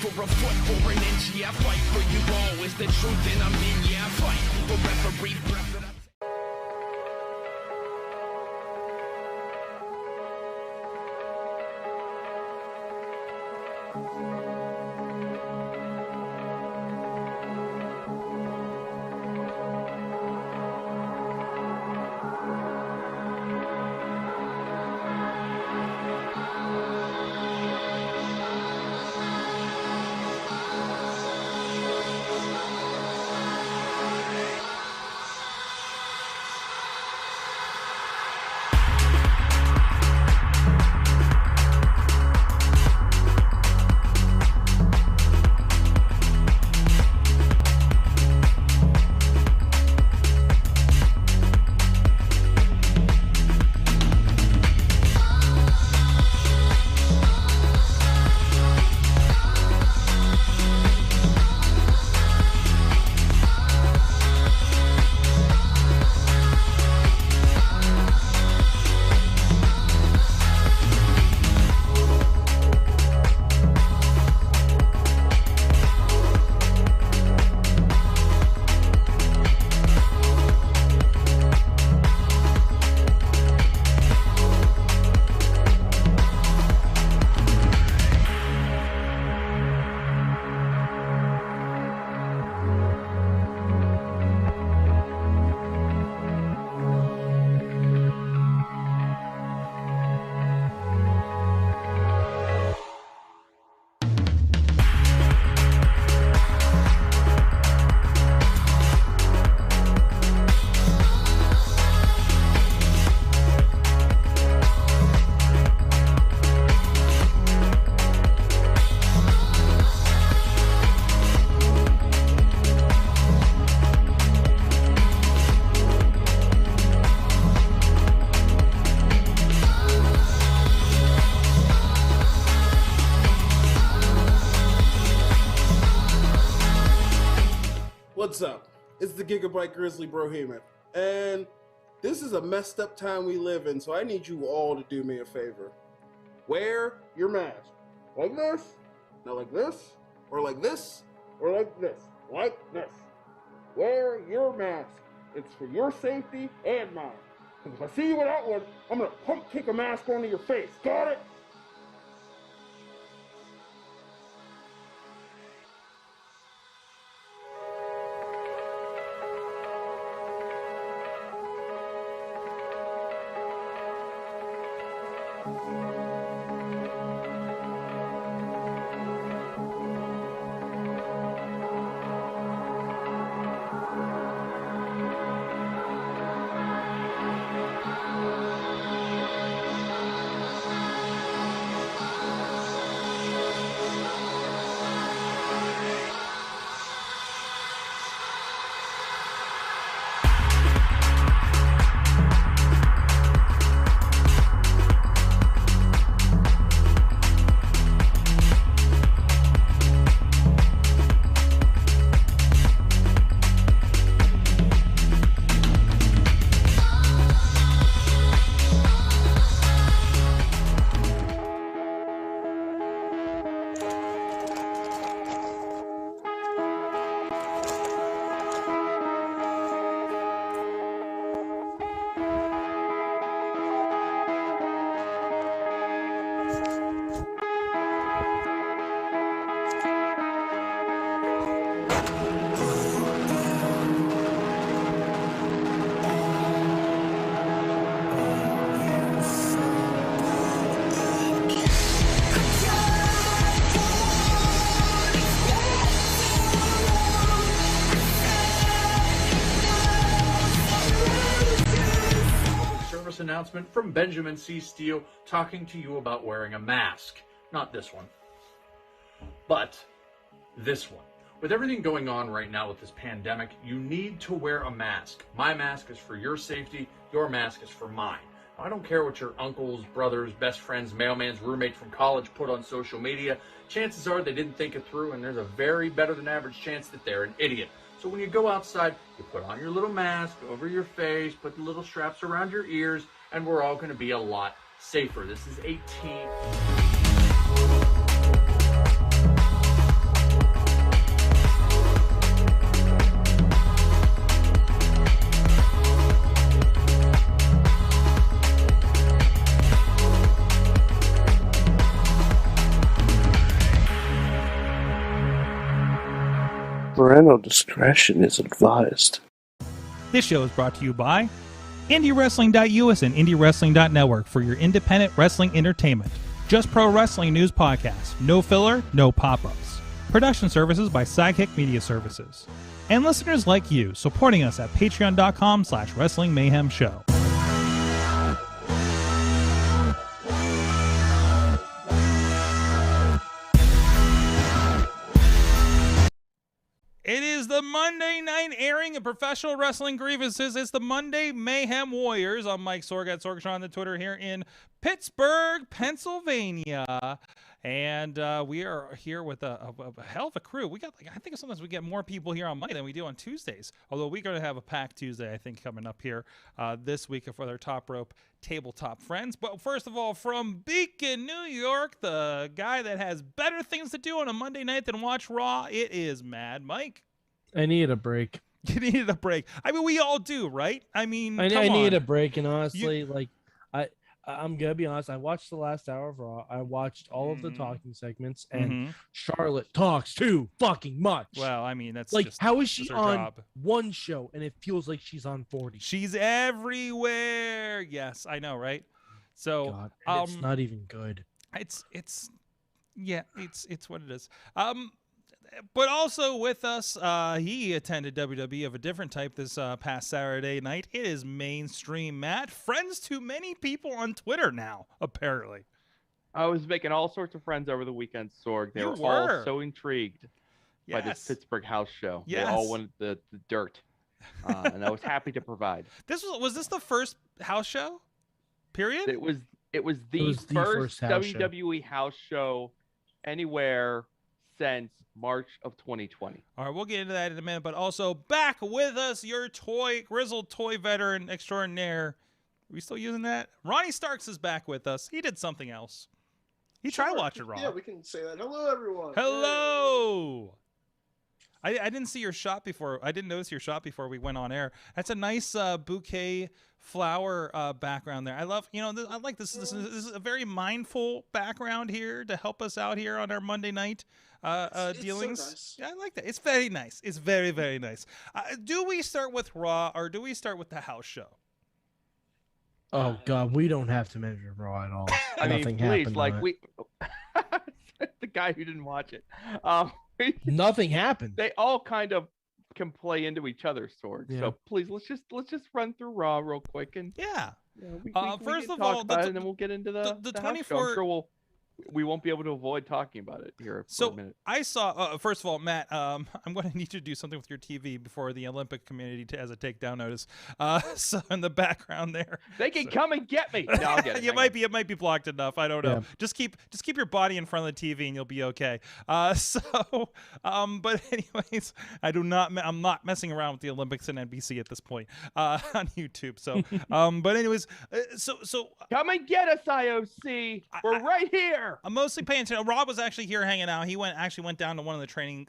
for a foot or an inch, yeah, I fight for you all. Is the truth and I'm in, yeah, I fight for every breath that I What's up? It's the Gigabyte Grizzly Brohemian, and this is a messed up time we live in, so I need you all to do me a favor. Wear your mask. Like this, not like this, or like this, or like this, like this. Wear your mask. It's for your safety and mine. Because if I see you without one, I'm gonna pump kick a mask onto your face. Got it? Announcement from Benjamin C. Steele talking to you about wearing a mask. Not this one, but this one. With everything going on right now with this pandemic, you need to wear a mask. My mask is for your safety. Your mask is for mine. I don't care what your uncles, brothers, best friends, mailman's roommates from college put on social media. Chances are they didn't think it through, and there's a very better than average chance that they're an idiot. So when you go outside, you put on your little mask over your face, put the little straps around your ears, and we're all going to be a lot safer. This is a team. Parental discretion is advised. This show is brought to you by IndieWrestling.us and IndieWrestling.network for your independent wrestling entertainment. Just Pro Wrestling News Podcast. No filler, no pop-ups. Production services by Sidekick Media Services. And listeners like you, supporting us at patreon.com/Wrestling Mayhem Show. It is the Monday night airing of professional wrestling grievances. It's the Monday Mayhem Warriors. I'm Mike Sorg at Sorgatron on the Twitter here in Pittsburgh, Pennsylvania. And we are here with a hell of a crew. We got, I think sometimes we get more people here on Monday than we do on Tuesdays. Although we're going to have a packed Tuesday, I think, coming up here this week for their Top Rope tabletop friends. But first of all, from Beacon, New York, the guy that has better things to do on a Monday night than watch Raw, it is Mad Mike. I need a break. You needed a break. I mean, we all do, right? I mean, I come need on. a break, and honestly, I'm gonna be honest. I watched the last hour of Raw. I watched all of the talking segments, and Charlotte talks too fucking much. Well, I mean, that's like, just, how is she on job. one show and it feels like she's on 40? She's everywhere. Yes, I know, right? So, God, and it's not even good. It's what it is. But also with us, he attended WWE of a different type this past Saturday night. It is Mainstream Matt, friends to many people on Twitter now, apparently. I was making all sorts of friends over the weekend, Sorg. They were all so intrigued by this Pittsburgh house show. Yes. They all wanted the dirt, and I was happy to provide. Was this the first house show? Period. It was the first WWE house show anywhere since March of 2020. All right, we'll get into that in a minute, but also back with us, your grizzled toy veteran extraordinaire. Are we still using that? Ronnie Starks is back with us. He did something else. He tried watching Raw. Yeah, we can say that. Hello, everyone. Hello. I didn't see your shot before. I didn't notice your shot before we went on air. That's a nice bouquet flower background there. I love, I like this. This is a very mindful background here to help us out here on our Monday night dealings. So nice. Yeah, I like that. It's very nice. It's very, very nice. Do we start with Raw or do we start with the house show? Oh God, we don't have to measure Raw at all. I mean, Nothing please, happened. like the guy who didn't watch it. Nothing happened. They all kind of can play into each other's swords. Yeah. So please, let's just run through Raw real quick and we first can of talk all, about it, and then we'll get into the house 24. show. I'm sure we won't be able to avoid talking about it here for a minute. I saw, first of all, Matt, I'm going to need you to do something with your TV before the Olympic community has a takedown notice. So in the background there, they can come and get me. No, I'll get it. It might be blocked enough. I don't know. Yeah. Just keep your body in front of the TV and you'll be okay. But anyways, I'm not messing around with the Olympics and NBC at this point on YouTube. So, but anyways, so come and get us, IOC. We're right here. I'm mostly paying attention. Rob was actually here hanging out. He went down to one of the training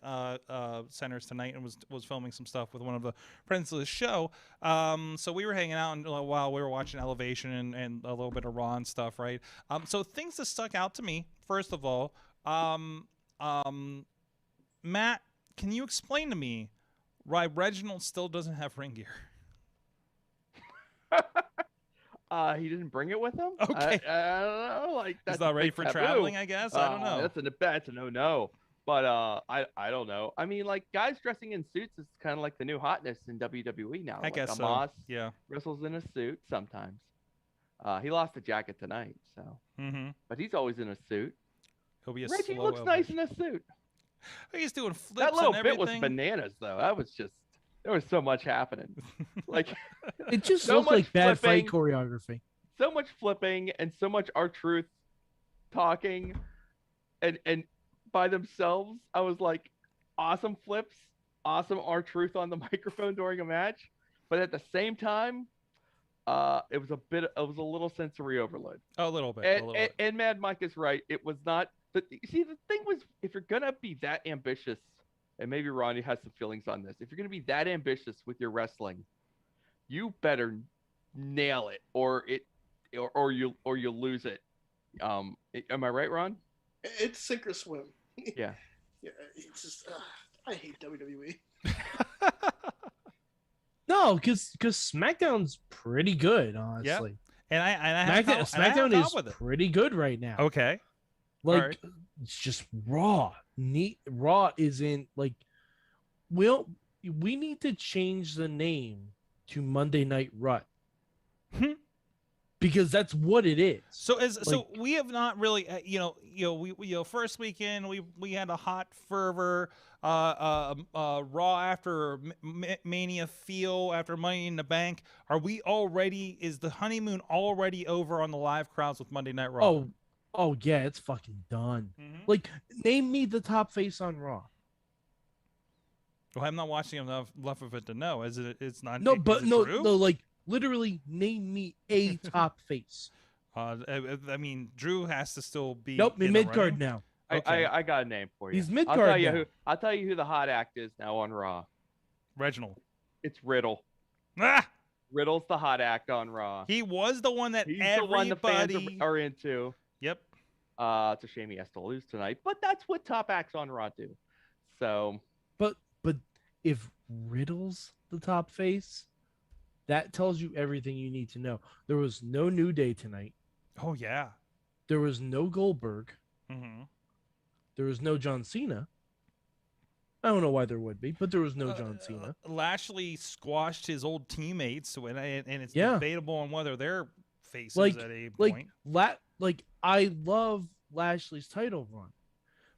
centers tonight and was filming some stuff with one of the friends of the show. So we were hanging out while we were watching Elevation and a little bit of Raw and stuff, right? So things that stuck out to me. First of all, Matt, can you explain to me why Reginald still doesn't have ring gear? He didn't bring it with him. Okay. I don't know. Like, that's he's not ready for taboo. traveling, I guess. I don't know. That's a no-no. But I don't know. I mean, like, guys dressing in suits is kind of like the new hotness in WWE now. I guess so. Amos Yeah. wrestles in a suit sometimes. He lost the jacket tonight, so. But he's always in a suit. He'll be a Reggie slow looks elevation. nice in a suit. He's doing flips That little and everything. bit was bananas, though. That was just. There was so much happening. Like, It just so looked much like bad flipping. fight choreography. So much flipping and so much R-Truth talking and by themselves. I was like, awesome flips, awesome R-Truth on the microphone during a match, but at the same time, it was a little sensory overload. A little bit. And Mad Mike is right. It was not. But see, the thing was, if you're gonna be that ambitious, and maybe Ronnie has some feelings on this, if you're gonna be that ambitious with your wrestling, you better nail it, or you lose it. Am I right, Ron? It's sink or swim. Yeah. Yeah. It's just. I hate WWE. No, because SmackDown's pretty good, honestly. And I have SmackDown is with it. pretty good right now. Okay. Like Alright. it's just Raw. Raw isn't like we need to change the name to Monday Night Raw. Because that's what it is. So we have not really we first weekend we had a hot fervor Raw after Mania feel after Money in the Bank. Is the honeymoon already over on the live crowds with Monday Night Raw? Oh yeah, it's fucking done. Like, name me the top face on Raw. Well, I'm not watching enough of it to know. It's not. No, Drew? like literally name me a top face. I mean, Drew has to still be. Nope, mid card now. Okay. I got a name for you. He's mid card now. I'll tell you who the hot act is now on Raw. Reginald. It's Riddle. Ah! Riddle's the hot act on Raw. He was the one that He's everybody the one the fans are into. Yep. It's a shame he has to lose tonight, but that's what top acts on Raw do. So, but if Riddle's the top face, that tells you everything you need to know. There was no New Day tonight. Oh yeah. There was no Goldberg. Mm-hmm. There was no John Cena. I don't know why there would be, but there was no John Cena. Lashley squashed his old teammates, and it's debatable on whether they're faces at a point. I love Lashley's title run,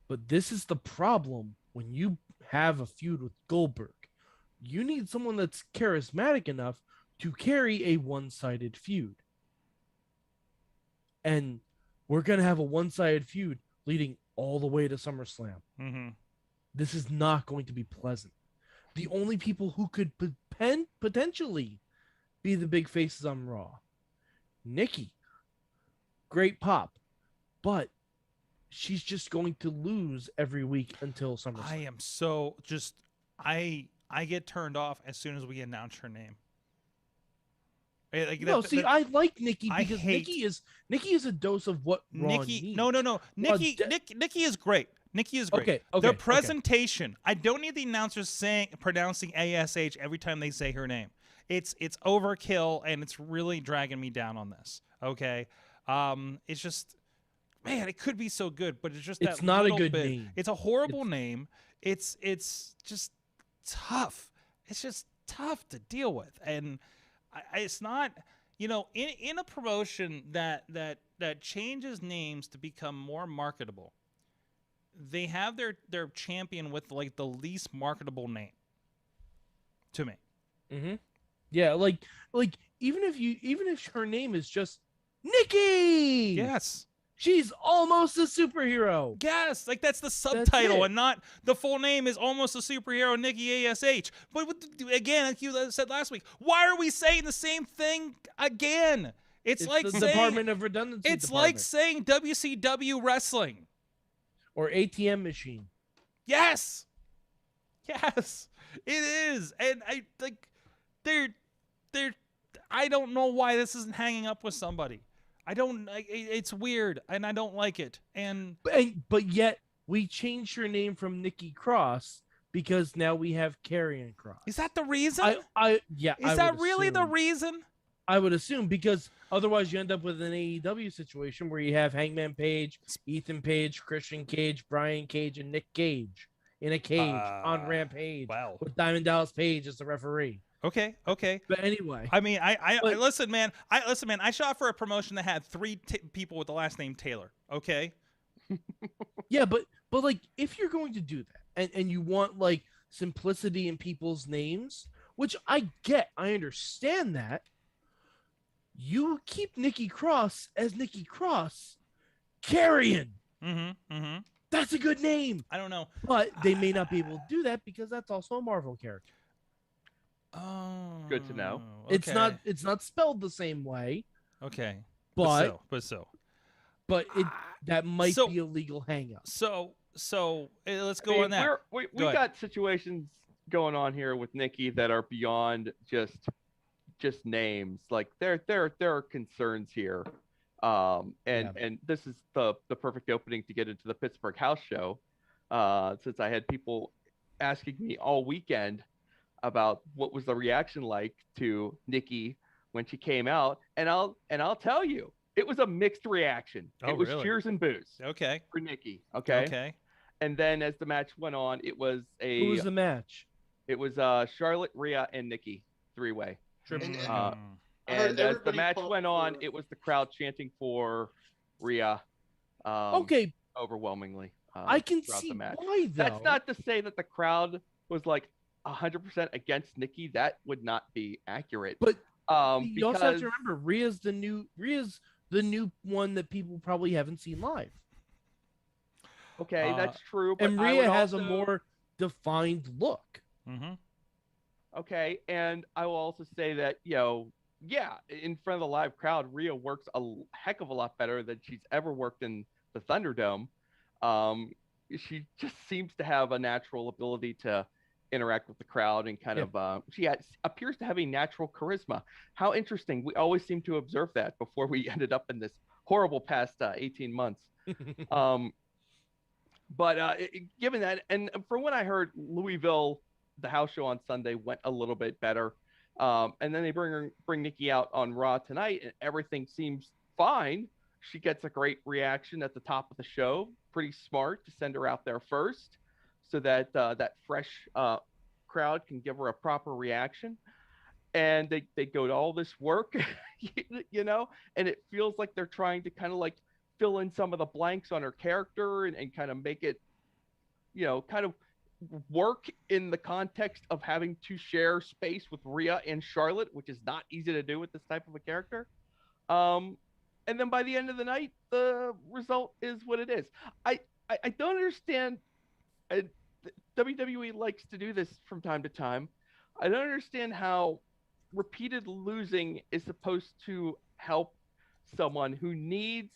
but this is the problem when you have a feud with Goldberg. You need someone that's charismatic enough to carry a one-sided feud. And we're going to have a one-sided feud leading all the way to SummerSlam. Mm-hmm. This is not going to be pleasant. The only people who could potentially be the big faces on Raw, Nikki, great pop, but she's just going to lose every week until SummerSlam. I am so just I get turned off as soon as we announce her name. I like Nikki because Nikki is a dose of what Raw needs. No. Nikki is great. Nikki is great. Okay. The presentation. I don't need the announcers pronouncing A.S.H. every time they say her name. It's overkill, and it's really dragging me down on this. Okay. It's just, man, it could be so good, but it's just it's not a good bit. Name. It's a horrible name. It's just tough. It's just tough to deal with, and it's not. In a promotion that changes names to become more marketable, they have their champion with like the least marketable name. To me. Mm-hmm. Yeah, like even if her name is just Nikki. Yes. She's almost a superhero. Yes, like that's the subtitle, That's and not the full name is almost a superhero, Nikki A.S.H. But again, like you said last week, why are we saying the same thing again? It's like the saying Department of Redundancy. It's like saying WCW wrestling or ATM machine. Yes, it is, and I don't know why this isn't hanging up with somebody. It's weird, and I don't like it. But yet we changed her name from Nikki Cross because now we have Karrion Kross. Is that the reason? Is that really the reason? I would assume, because otherwise you end up with an AEW situation where you have Hangman Page, Ethan Page, Christian Cage, Brian Cage, and Nick Cage in a cage on Rampage. Wow. With Diamond Dallas Page as the referee. Okay. But anyway, I mean, listen, man. I shot for a promotion that had three people with the last name Taylor. Okay. Yeah, but like, if you're going to do that, and you want like simplicity in people's names, which I understand that, you keep Nikki Cross as Nikki Cross, Karrion. Mm-hmm. That's a good name. I don't know, but they may not be able to do that because that's also a Marvel character. Oh, good to know. Okay. It's not spelled the same way. Okay, but that might be a legal hang-up. So let's go on that. We got situations going on here with Nikki that are beyond just names. Like there are concerns here, and this is the perfect opening to get into the Pittsburgh house show, since I had people asking me all weekend about what was the reaction like to Nikki when she came out, and I'll tell you, it was a mixed reaction. Oh, it was really? cheers and boos Okay. for Nikki. Okay. Okay. And then as the match went on, it was Who was the match? it was Charlotte, Rhea, and Nikki 3-way. And- Mm. I heard And as the everybody match pop went on, for- it was the crowd chanting for Rhea. Okay, Overwhelmingly. I can throughout see the match. why though. That's not to say that the crowd was like 100% against Nikki. That would not be accurate. But because you also have to remember, Rhea's the new one that people probably haven't seen live, okay, that's true. But and I Rhea would has a also- more defined look. Mm-hmm. Okay, and I will also say that, yeah, in front of the live crowd, Rhea works a heck of a lot better than she's ever worked in the Thunderdome. She just seems to have a natural ability to interact with the crowd and kind of, appears to have a natural charisma. How interesting. We always seem to observe that before we ended up in this horrible past 18 months. But given that, and from what I heard, Louisville, the house show on Sunday went a little bit better. And then they bring Nikki out on Raw tonight, and everything seems fine. She gets a great reaction at the top of the show. Pretty smart to send her out there first, so that that fresh crowd can give her a proper reaction. And they go to all this work, and it feels like they're trying to kind of like fill in some of the blanks on her character and kind of make it, kind of work in the context of having to share space with Rhea and Charlotte, which is not easy to do with this type of a character. And then by the end of the night, the result is what it is. I don't understand. WWE likes to do this from time to time. I don't understand how repeated losing is supposed to help someone who needs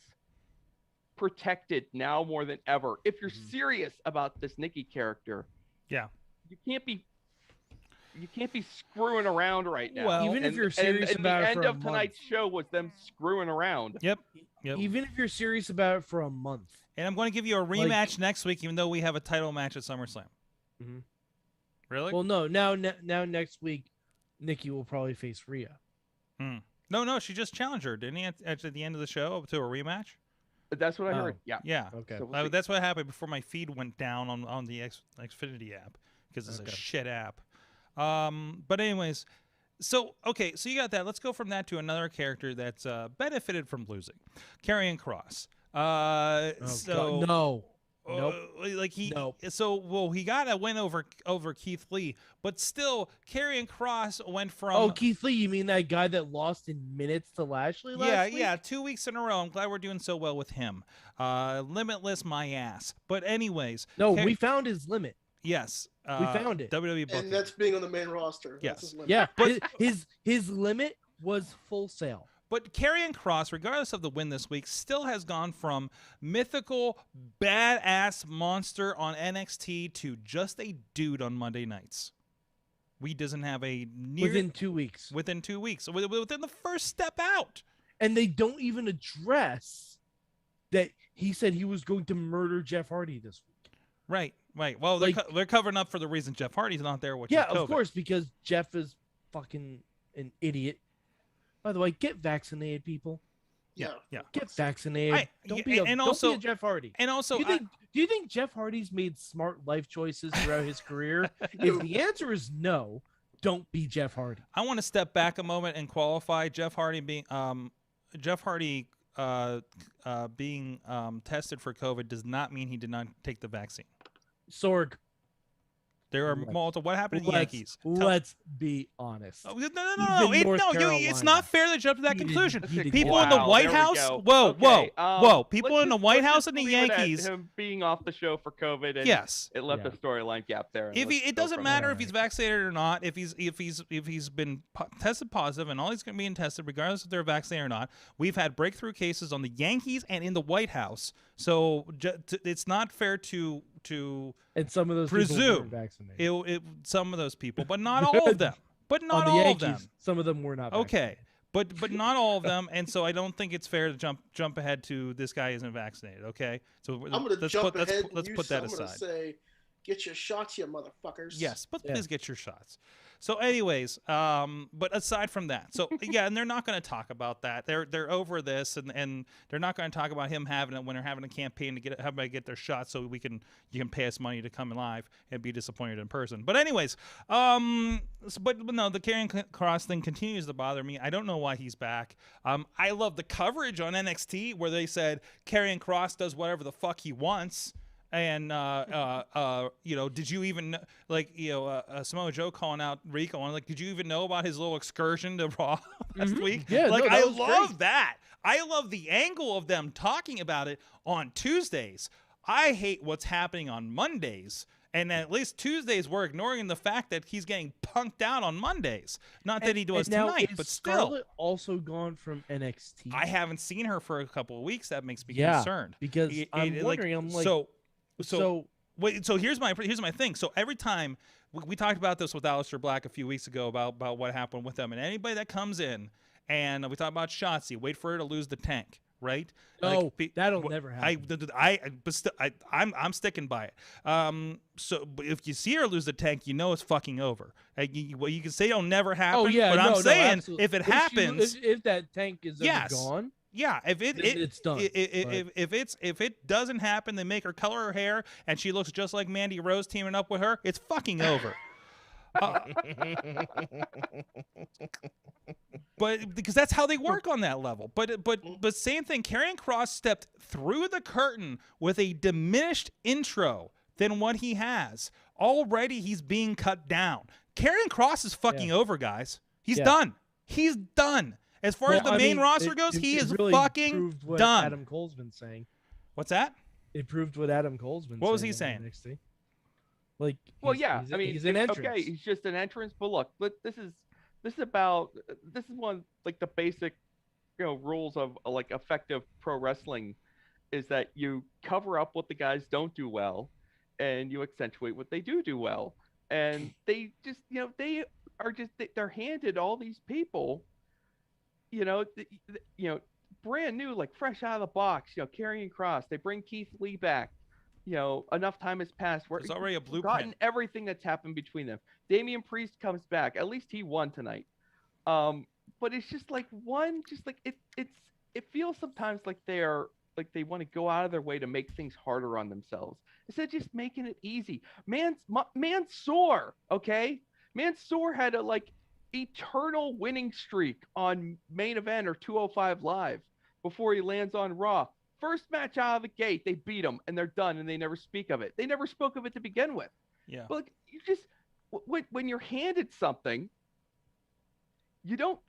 protected now more than ever. If you're serious about this Nikki character, Yeah. you can't be screwing around right now. Well, Even if you're serious and about the it end for a of tonight's show was them screwing around. Yep. Yep. Even if you're serious about it for a month. And I'm going to give you a rematch next week, even though we have a title match at SummerSlam. Mhm. Really? Well, no. Now next week, Nikki will probably face Rhea. No, she just challenged her, didn't he, at the end of the show to a rematch? That's what I Oh. heard. Yeah. Yeah. Okay. So we'll see. That's what happened before my feed went down on the Xfinity app, because it's a Okay. shit app. But anyways, so you got that. Let's go from that to another character that's benefited from losing, Karrion Kross. God, no. Nope. He got a win over Keith Lee, but still Karrion Kross went from Oh, Keith Lee, you mean that guy that lost in minutes to Lashley last week? Yeah, 2 weeks in a row. I'm glad we're doing so well with him. Limitless my ass. But anyways, No, we found his limit. yes, we found it. WWE booking. And that's being on the main roster. Yes. That's his limit. Yeah, but his limit was Full Sail. But Karrion Kross, regardless of the win this week, still has gone from mythical badass monster on NXT to just a dude on Monday nights. We doesn't have a Within 2 weeks. within 2 weeks, so within the first step out. And they don't even address that he said he was going to murder Jeff Hardy this week. Right. Well, they're covering up for the reason Jeff Hardy's not there, which Yeah, is COVID. of course, because Jeff is fucking an idiot. By the way, get vaccinated, people. Yeah. Get vaccinated. Don't be a Jeff Hardy. And also, Do you think Jeff Hardy's made smart life choices throughout his career? If the answer is no, don't be Jeff Hardy. I want to step back a moment and qualify Jeff Hardy being tested for COVID does not mean he did not take the vaccine. Sorg. There are multiple. What happened to the Yankees? Let's be honest. No. Even North It's Carolina. not fair to jump to that He didn't- conclusion. he didn't- People in the Wow, White there we House. go. Whoa. Okay, People in the White House and the leave it at Yankees. him being off the show for COVID, and Yes. it left Yeah. a storyline gap there. and If let's it go doesn't from matter there. if he's vaccinated or not, if he's been tested positive and all he's going to be tested, regardless if they're vaccinated or not. We've had breakthrough cases on the Yankees and in the White House, so it's not fair to And some of those presume people weren't vaccinated. some of those people, but not all of them. But not On the all Yankees, of them. some of them were not Okay, but not all of them, and so I don't think it's fair to jump ahead to this guy isn't vaccinated. Okay, so I'm going to jump ahead. let's and put that I'm going to aside. say Get your shots, you motherfuckers. Yes, but Yeah. please get your shots. So, anyways, but aside from that, so yeah, and they're not going to talk about that. They're over this, and they're not going to talk about him having it when they're having a campaign to get everybody get their shots, so you can pay us money to come live and be disappointed in person. But anyways, but no, the Karrion Kross thing continues to bother me. I don't know why he's back. I love the coverage on NXT where they said Karrion Kross does whatever the fuck he wants. And did you even Samoa Joe calling out Rico and did you even know about his little excursion to Raw last week? Yeah, no, I that was love great. that. I love the angle of them talking about it on Tuesdays. I hate what's happening on Mondays. And at least Tuesdays we're ignoring the fact that he's getting punked out on Mondays. Not that he was now, tonight, is but still. Scarlett also gone from NXT. I haven't seen her for a couple of weeks. That makes me Yeah, concerned. because I'm wondering, I'm like, So here's my thing. So every time we talked about this with Aleister Black a few weeks ago about what happened with them, and anybody that comes in and we talk about Shotzi, wait for her to lose the tank, right? No, that'll never happen. I'm sticking by it. So if you see her lose the tank, you know it's fucking over. You can say it'll never happen. Oh yeah, but I'm saying absolutely. if it happens, if that tank is ever gone. Yeah, if it's done. If it doesn't happen, they make her color her hair and she looks just like Mandy Rose teaming up with her. It's fucking over. But because that's how they work on that level. But same thing. Karrion Kross stepped through the curtain with a diminished intro than what he has. Already he's being cut down. Karrion Kross is fucking over, guys. He's done. He's done. As far as the main roster goes, he is really fucking proved what done. Adam Cole's been saying. What's that? It proved what Adam Cole's been saying. What was he saying? NXT. He's an entrance. Okay, he's just an entrance. But look, this is one like the basic, rules of effective pro wrestling, is that you cover up what the guys don't do well, and you accentuate what they do well. And they just, they're handed all these people. Brand new, fresh out of the box, Karrion Kross. They bring Keith Lee back. Enough time has passed. There's already a blueprint. Forgotten everything that's happened between them. Damian Priest comes back. At least he won tonight. But it's just it feels sometimes like they want to go out of their way to make things harder on themselves instead of just making it easy. Mansoor, okay? Mansoor had a eternal winning streak on Main Event or 205 Live before he lands on Raw. First match out of the gate, they beat him and they're done, and they never speak of it. They never spoke of it to begin with. Yeah. But you just when you're handed something, you don't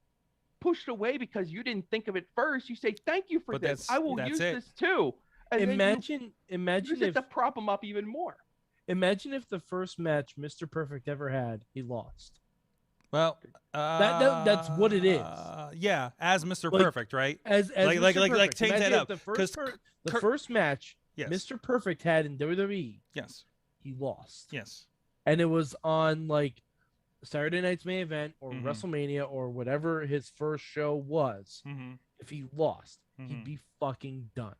push it away because you didn't think of it first. You say, "Thank you for this. I will use this too." And imagine if to prop him up even more. Imagine if the first match Mr. Perfect ever had, he lost. Well, that's what it is. Yeah, as Mr. Perfect, right? As Mr. Perfect. Change that up. The first match Mr. Perfect had in WWE. Yes. He lost. Yes. And it was on Saturday Night's Main Event or WrestleMania or whatever his first show was. If he lost, he'd be fucking done.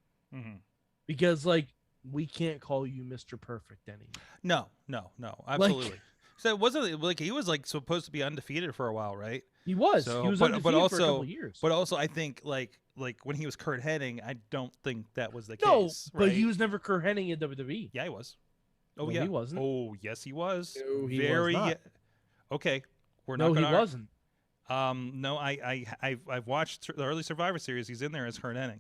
Because we can't call you Mr. Perfect anymore. No, absolutely. So it wasn't he was supposed to be undefeated for a while, right? He was. So, he was undefeated for a couple years. But also, I think like when he was Kurt Hennig, I don't think that was the case. No, right? but he was never Kurt Hennig in WWE. Yeah, he was. Oh no, yeah, he wasn't. Oh yes, he was. No, he was not. Okay, we're no, not. No, he wasn't. No, I've watched the early Survivor Series. He's in there as Kurt Hennig.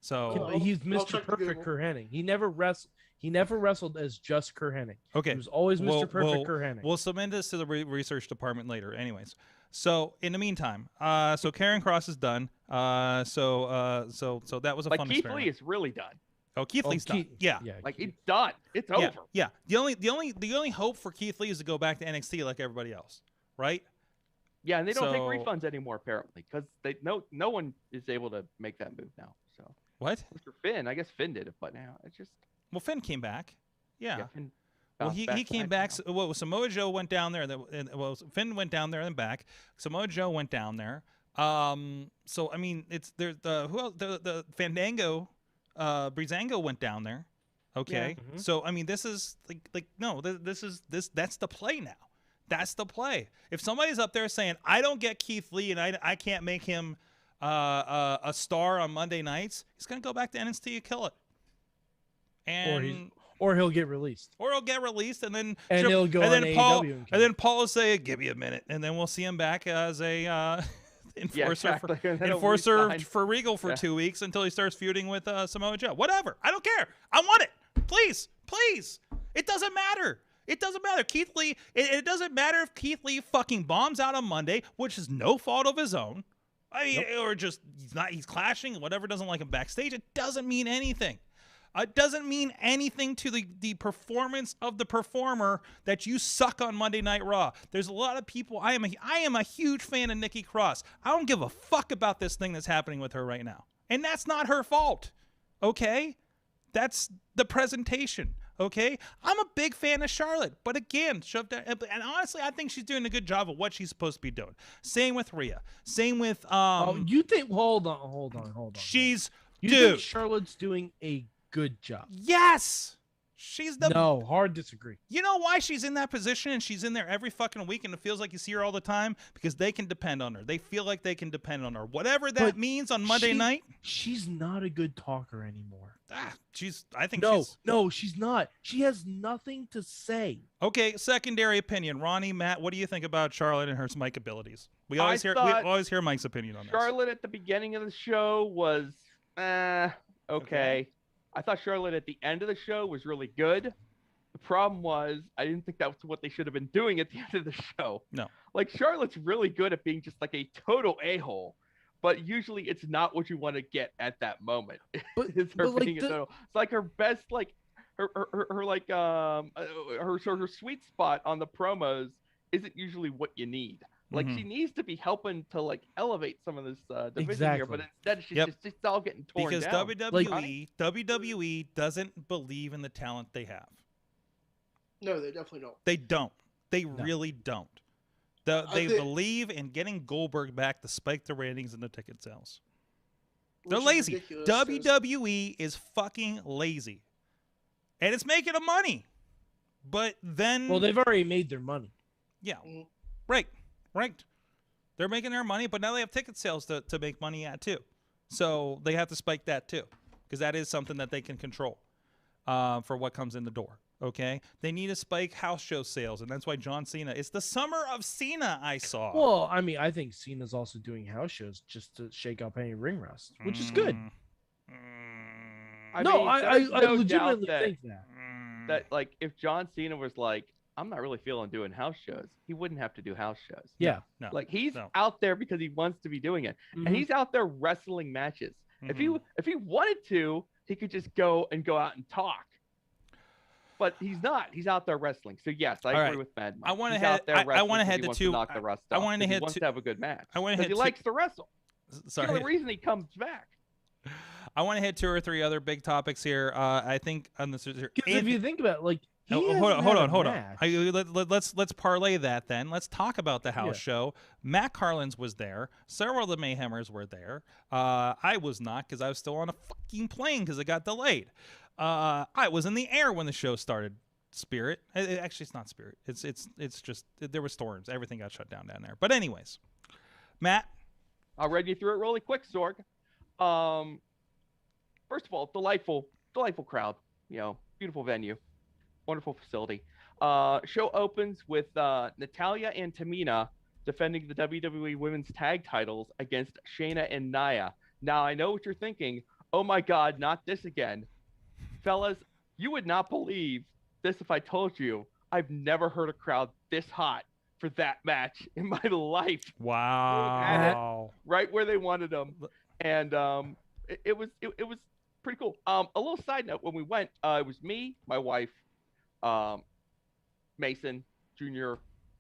So he's Mr. Perfect Kurt Hennig. He never wrestled as just Kurt Hennig. Okay. He was always Mr. Perfect Kurt Hennig. We'll submit this to the research department later. Anyways, so in the meantime, so Karrion Kross is done. So that was a fun Keith experiment. Lee is really done. Oh, Keith Lee's done. Yeah. It's done. It's over. Yeah. The only hope for Keith Lee is to go back to NXT like everybody else, right? Yeah, and they don't take refunds anymore apparently because no one is able to make that move now. So what? Mr. Finn, I guess Finn did it, but now it's just. Well, Finn came back. Yeah. Finn well, he came back. Well, Samoa Joe went down there. Finn went down there and back. Samoa Joe went down there. So I mean, it's the Fandango, Breezango went down there. Okay, Yeah. so I mean, this is no, that's the play now. That's the play. If somebody's up there saying I don't get Keith Lee and I can't make him a star on Monday nights, he's gonna go back to NXT and kill it. And or he'll get released. Or he'll get released, and then he'll go on AEW and then Paul will say, "Give me a minute," and then we'll see him back as a enforcer for Regal for 2 weeks until he starts feuding with Samoa Joe. Whatever, I don't care. I want it. Please. It doesn't matter. It doesn't matter. Keith Lee. It doesn't matter if Keith Lee fucking bombs out on Monday, which is no fault of his own. I mean, or just he's clashing. Whatever, doesn't like him backstage. It doesn't mean anything. It doesn't mean anything to the performance of the performer that you suck on Monday Night Raw. There's a lot of people. I am a huge fan of Nikki Cross. I don't give a fuck about this thing that's happening with her right now. And that's not her fault. Okay? That's the presentation. Okay? I'm a big fan of Charlotte. But again, and honestly, I think she's doing a good job of what she's supposed to be doing. Same with Rhea. Same with you think hold on. You think Charlotte's doing a good job? Yes. She's the No, hard disagree. You know why she's in that position and she's in there every fucking week and it feels like you see her all the time? Because they can depend on her. They feel like they can depend on her. Whatever that means on Monday night. She's not a good talker anymore. No, she's not. She has nothing to say. Okay, secondary opinion. Ronnie, Matt, what do you think about Charlotte and her mic abilities? We always hear Mike's opinion on this. Charlotte at the beginning of the show was okay. I thought Charlotte at the end of the show was really good. The problem was I didn't think that was what they should have been doing at the end of the show. No. Like, Charlotte's really good at being just like a total a-hole, but usually it's not what you want to get at that moment. It's her being a total. It's like her best, like her sweet spot on the promos isn't usually what you need. Like, she needs to be helping to like elevate some of this division here, but instead she's just all getting torn down. Because WWE doesn't believe in the talent they have. No, they definitely don't. They don't. They really don't. They believe in getting Goldberg back to spike the ratings and the ticket sales. They're lazy. WWE is fucking lazy, and it's making them money. But then, well, they've already made their money. Yeah, right. They're making their money, but now they have ticket sales to make money at too. So they have to spike that too, because that is something that they can control for what comes in the door. Okay, they need to spike house show sales, and that's why John Cena. It's the summer of Cena. I saw. Well, I mean, I think Cena's also doing house shows just to shake up any ring rust, which is good. I legitimately think that like if John Cena was like, I'm not really feeling doing house shows, he wouldn't have to do house shows. Yeah. No. Like, he's out there because he wants to be doing it. And he's out there wrestling matches. If he wanted to, he could just go out and talk. But he's not. He's out there wrestling. So yes, I agree with Mad Mike. I want to head to two. Knock the rust off. I want to he wants to have a good match. I want to hit. He likes to wrestle. Sorry. The only reason he comes back. I want to hit 2 or 3 other big topics here. I think on this. If you think about it, like. Hold on. Let's parlay that then. Let's talk about the house show. Matt Carlins was there. Several of the Mayhemers were there. I was not, because I was still on a fucking plane because it got delayed. I was in the air when the show started. Spirit. Actually, it's not Spirit. It's just there were storms. Everything got shut down there. But anyways, Matt, I'll read you through it really quick, Sorg. First of all, delightful crowd. You know, beautiful venue. Wonderful facility. Show opens with Natalya and Tamina defending the WWE Women's Tag Titles against Shayna and Nia. Now, I know what you're thinking. Oh my God, not this again. Fellas, you would not believe this if I told you I've never heard a crowd this hot for that match in my life. Wow. Right where they wanted them. And it was pretty cool. A little side note, when we went, it was me, my wife, Mason Jr.,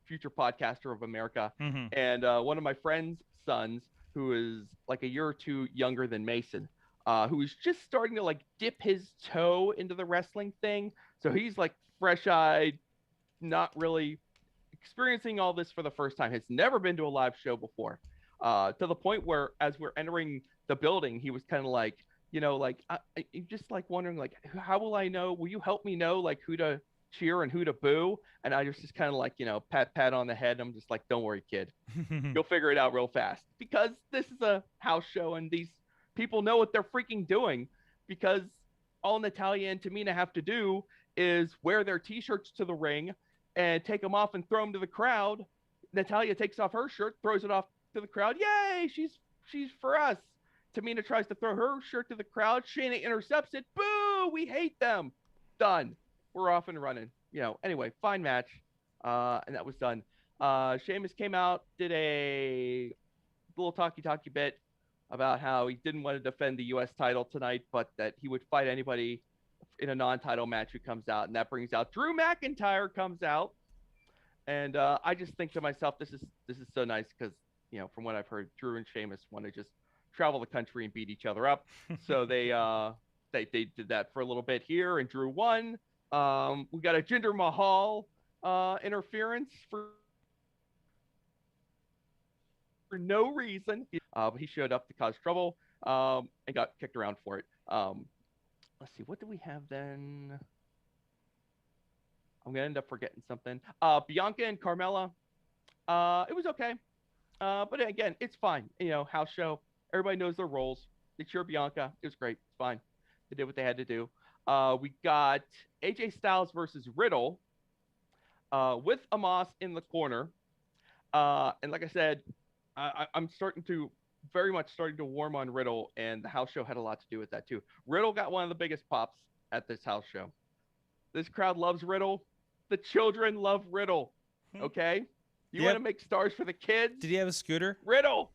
future podcaster of America, and one of my friend's sons, who is like a year or two younger than Mason, who is just starting to like dip his toe into the wrestling thing. So he's like fresh-eyed, not really experiencing all this for the first time, has never been to a live show before, to the point where as we're entering the building, he was kind of like, you know, like I'm just like wondering, like, how will I know? Will you help me know, like, who to cheer and who to boo? And I just kind of like, you know, pat on the head. I'm just like, don't worry, kid, you'll figure it out real fast, because this is a house show and these people know what they're freaking doing, because all Natalya and Tamina have to do is wear their t-shirts to the ring and take them off and throw them to the crowd. Natalya takes off her shirt, throws it off to the crowd. Yay, she's for us. Tamina tries to throw her shirt to the crowd. Shayna intercepts it. Boo, we hate them. Done. We're off and running. You know, anyway, fine match. And that was done. Sheamus came out, did a little talky bit about how he didn't want to defend the U.S. title tonight, but that he would fight anybody in a non-title match who comes out. And that brings out Drew McIntyre comes out. And I just think to myself, this is so nice, because, you know, from what I've heard, Drew and Sheamus want to just travel the country and beat each other up. So they did that for a little bit here, and Drew won. We got a Jinder Mahal interference for no reason. But he showed up to cause trouble and got kicked around for it. Let's see, what do we have then? I'm gonna end up forgetting something. Bianca and Carmella. It was okay. But again, it's fine. You know, house show. Everybody knows their roles. They cheer Bianca. It was great. It's fine. They did what they had to do. We got AJ Styles versus Riddle with Amos in the corner. And like I said, I'm very much starting to warm on Riddle, and the house show had a lot to do with that too. Riddle got one of the biggest pops at this house show. This crowd loves Riddle. The children love Riddle. Okay? You want to make stars for the kids? Did he have a scooter? Riddle.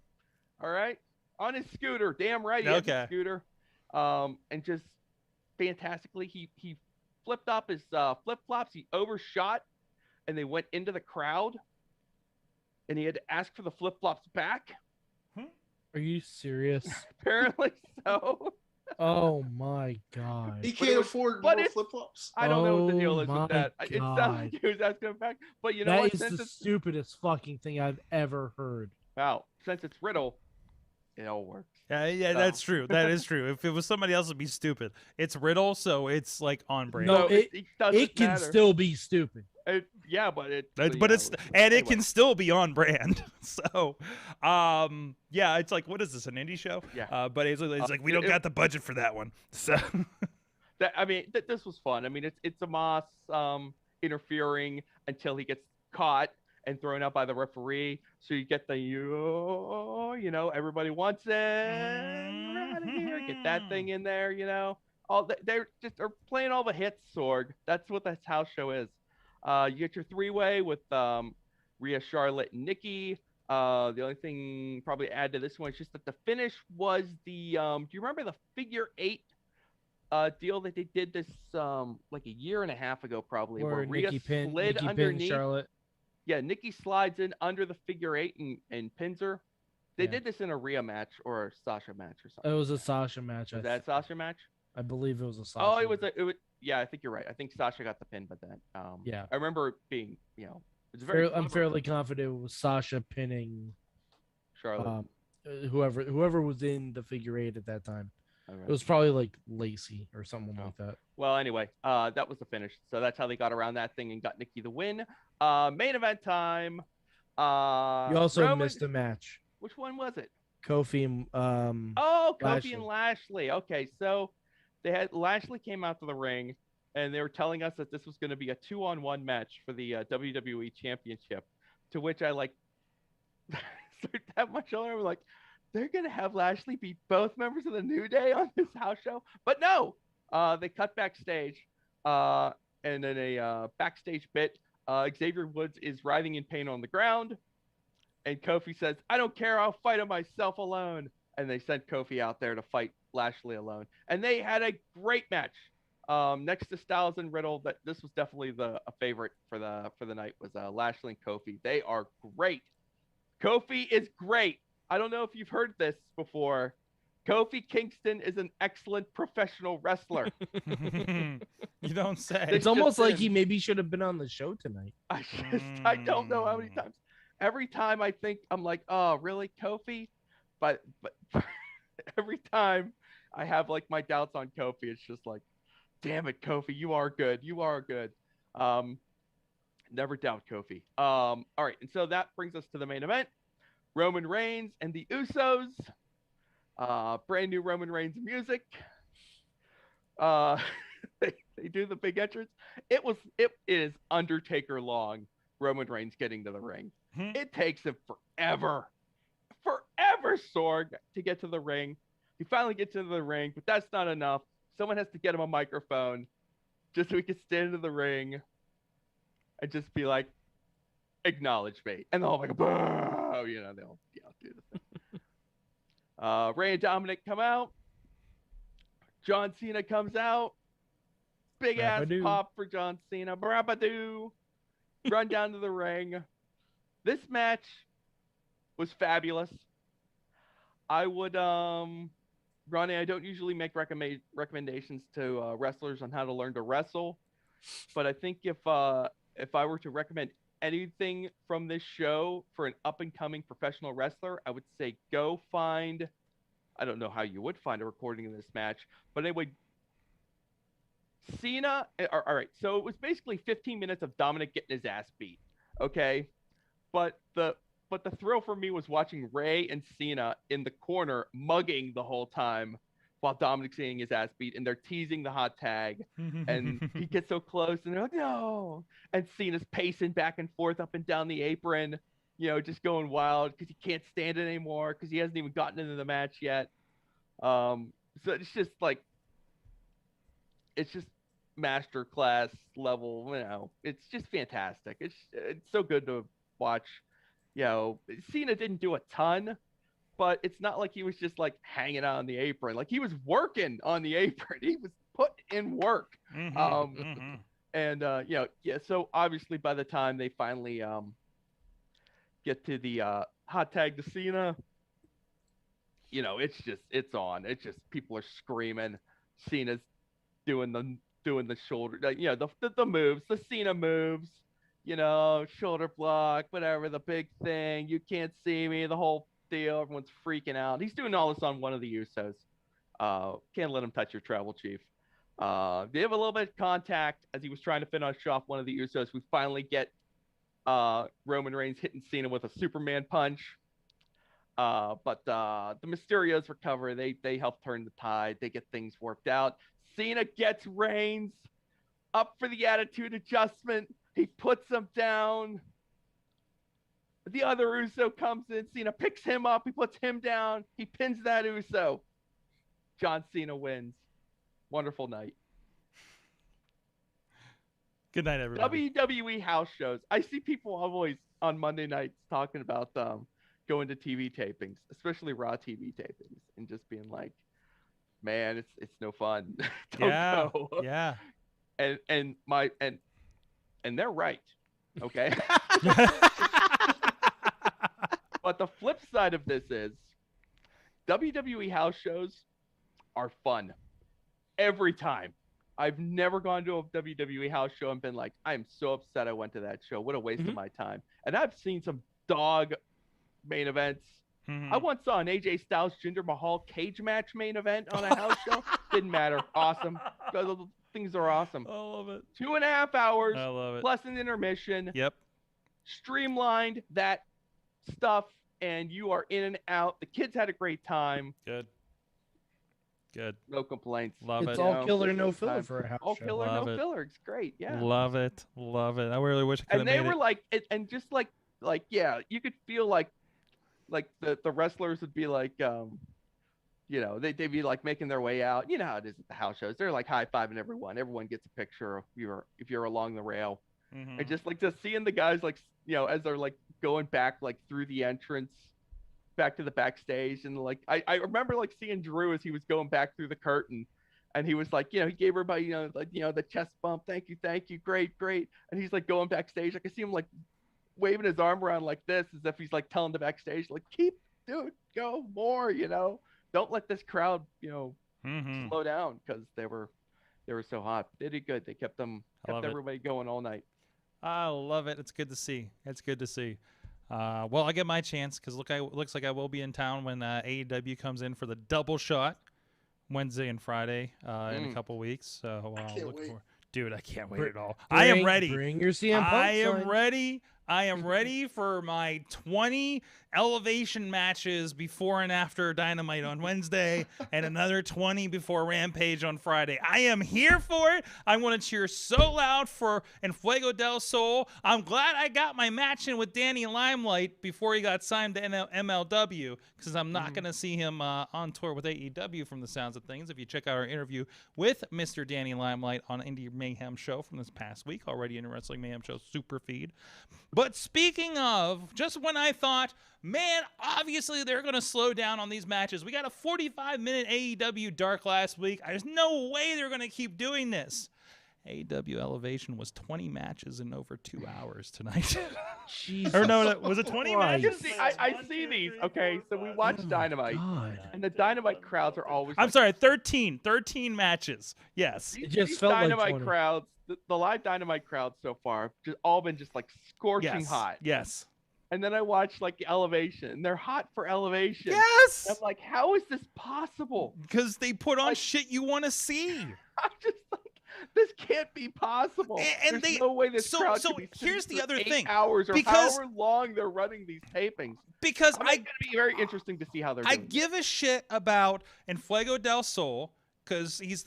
All right? On his scooter. Damn right he had a scooter. And just fantastically, he flipped up his flip-flops. He overshot, and they went into the crowd. And he had to ask for the flip-flops back. Are you serious? Apparently so. Oh my god. He can't afford more flip-flops. I don't know what the deal is with that. God. It sounds like he was asking him back. But you know that what? That is the stupidest fucking thing I've ever heard. Wow. Since it's Riddle, it all works. Yeah, that's true. That is true. If it was somebody else, it'd be stupid. It's Riddle, so it's like on brand. No, it can still be stupid. It can still be on brand. So, yeah, it's like, what is this, an indie show? Yeah. But it's like we don't got the budget for that one. So, this was fun. I mean, it's Amos interfering until he gets caught and thrown out by the referee. So you get the everybody wants it. We're out of here. Get that thing in there. You know, they're playing all the hits. Sorg. That's what this house show is. You get your three-way with Rhea, Charlotte, and Nikki. The only thing probably to add to this one is just that the finish was the. Do you remember the figure 8 deal that they did this like a year and a half ago, probably, where Rhea slid underneath Charlotte. Yeah, Nikki slides in under the figure 8 and pins her. They did this in a Rhea match or a Sasha match or something. It was a Sasha match. Was that a Sasha match? I believe it was a Sasha. Oh, it was. Yeah, I think you're right. I think Sasha got the pin, but then yeah, I remember it being, it's I'm fairly confident it was Sasha pinning Charlotte. Whoever was in the figure 8 at that time. Right. It was probably like Lacey or someone like that. Well, anyway, that was the finish. So that's how they got around that thing and got Nikki the win. Main event time. You also missed a match. Which one was it? Kofi and Kofi and Lashley. Okay, so Lashley came out to the ring, and they were telling us that this was going to be a 2-on-1 match for the WWE Championship. To which I that much older, I'm like, they're going to have Lashley beat both members of the New Day on this house show? But no, they cut backstage, and then a backstage bit, Xavier Woods is writhing in pain on the ground, and Kofi says, I don't care, I'll fight him myself alone. And they sent Kofi out there to fight Lashley alone. And they had a great match. Next to Styles and Riddle, this was definitely a favorite for the night, was Lashley and Kofi. They are great. Kofi is great. I don't know if you've heard this before. Kofi Kingston is an excellent professional wrestler. You don't say. It's almost like he maybe should have been on the show tonight. I don't know how many times. Every time I think, I'm like, oh, really, Kofi? But every time I have like my doubts on Kofi. It's just like, damn it, Kofi, you are good. You are good. Never doubt Kofi. All right, and so that brings us to the main event. Roman Reigns and the Usos. Brand new Roman Reigns music. They do the big entrance. It is Undertaker long. Roman Reigns getting to the ring. It takes him forever, Sorg, to get to the ring. He finally gets into the ring, but that's not enough. Someone has to get him a microphone just so he can stand in the ring and just be like, acknowledge me. And they'll like, boo! You know, they'll do the thing. Ray and Dominic come out. John Cena comes out. Big ass pop for John Cena. Brabadoo. Run down to the ring. This match was fabulous. I would, Ronnie, I don't usually make recommendations to wrestlers on how to learn to wrestle, but I think if I were to recommend anything from this show for an up-and-coming professional wrestler, I would say go find, I don't know how you would find a recording of this match, but anyway, Cena, all right, so it was basically 15 minutes of Dominic getting his ass beat, okay? But the thrill for me was watching Ray and Cena in the corner mugging the whole time while Dominic's getting his ass beat, and they're teasing the hot tag, and he gets so close, and they're like, no, and Cena's pacing back and forth up and down the apron, you know, just going wild because he can't stand it anymore because he hasn't even gotten into the match yet. So it's just like, it's just master class level, you know, it's just fantastic. It's so good to watch. You know, Cena didn't do a ton, but it's not like he was just like hanging out on the apron. Like he was working on the apron. He was put in work. And you know, yeah, so obviously by the time they finally get to the hot tag to Cena, you know, it's on. It's just people are screaming. Cena's doing the shoulder, you know, the moves, the Cena moves. You know, shoulder block, whatever, the big thing, you can't see me, the whole deal, everyone's freaking out. He's doing all this on one of the Usos. Can't let him touch your travel chief. They have a little bit of contact as he was trying to finish off one of the Usos. We finally get Roman Reigns hitting Cena with a Superman punch. But the Mysterios recover. They help turn the tide. They get things worked out. Cena gets Reigns up for the attitude adjustment. He puts him down. The other Uso comes in. Cena picks him up. He puts him down. He pins that Uso. John Cena wins. Wonderful night. Good night, everybody. WWE house shows. I see people always on Monday nights talking about going to TV tapings, especially Raw TV tapings, and just being like, man, it's no fun. Don't go. Yeah. And they're right, okay? But the flip side of this is WWE house shows are fun every time. I've never gone to a WWE house show and been like, I'm so upset I went to that show. What a waste of my time. And I've seen some dog main events. I once saw an AJ Styles Jinder Mahal cage match main event on a house show. Didn't matter. Awesome. Things are awesome. I love it. 2.5 hours. I love it. Plus an intermission. Yep. Streamlined that stuff, and you are in and out. The kids had a great time. Good. No complaints. Love it's it. all killer, no filler for a house all show. killer, Love no it. filler. It's great. Yeah. Love it. I really wish I could have And they made were it. like, and just like yeah, you could feel like the wrestlers would be like, you know, they'd be like making their way out. You know how it is at the house shows. They're like high-fiving everyone. Everyone gets a picture of if you're along the rail. And just like just seeing the guys like, you know, as they're like going back like through the entrance back to the backstage, and like I remember like seeing Drew as he was going back through the curtain, and he was like, you know, he gave everybody, you know, like, you know, the chest bump, thank you, great, and he's like going backstage. I could see him like waving his arm around like this as if he's like telling the backstage like, go more, you know, don't let this crowd, you know, slow down, because they were so hot. They did good. They kept everybody going all night. I love it. It's good to see. Well, I get my chance because looks like I will be in town when AEW comes in for the double shot Wednesday and Friday in a couple weeks. So can't wait. Dude, I can't wait at all. I am ready. Bring your CM Punk I am sign. ready. I am ready for my 20 Elevation matches before and after Dynamite on Wednesday and another 20 before Rampage on Friday. I am here for it. I want to cheer so loud for Fuego del Sol. I'm glad I got my match in with Danny Limelight before he got signed to MLW, because I'm not going to see him on tour with AEW from the sounds of things. If you check out our interview with Mr. Danny Limelight on Indie Mayhem Show from this past week, already in the Wrestling Mayhem Show super feed. But speaking of, just when I thought, man, obviously they're going to slow down on these matches. We got a 45-minute AEW Dark last week. There's no way they're going to keep doing this. AEW Elevation was 20 matches in over 2 hours tonight. Jesus. Or no, was it 20 matches? I see these. Okay, so we watch Dynamite, and the Dynamite crowds are always. I'm sorry, 13 matches. Yes. It just these felt like Dynamite 20. crowds. The live Dynamite crowds so far have just all been just like scorching hot. Yes. And then I watch like Elevation, and they're hot for Elevation. Yes. I'm like, how is this possible? Because they put on shit you want to see. I'm just like, this can't be possible. And There's no way this crowd so could be here's sitting the for other 8 thing. hours or Because- however long they're running these tapings. Because It's going to be very interesting to see how they're I doing. give a shit about Fuego del Sol because he's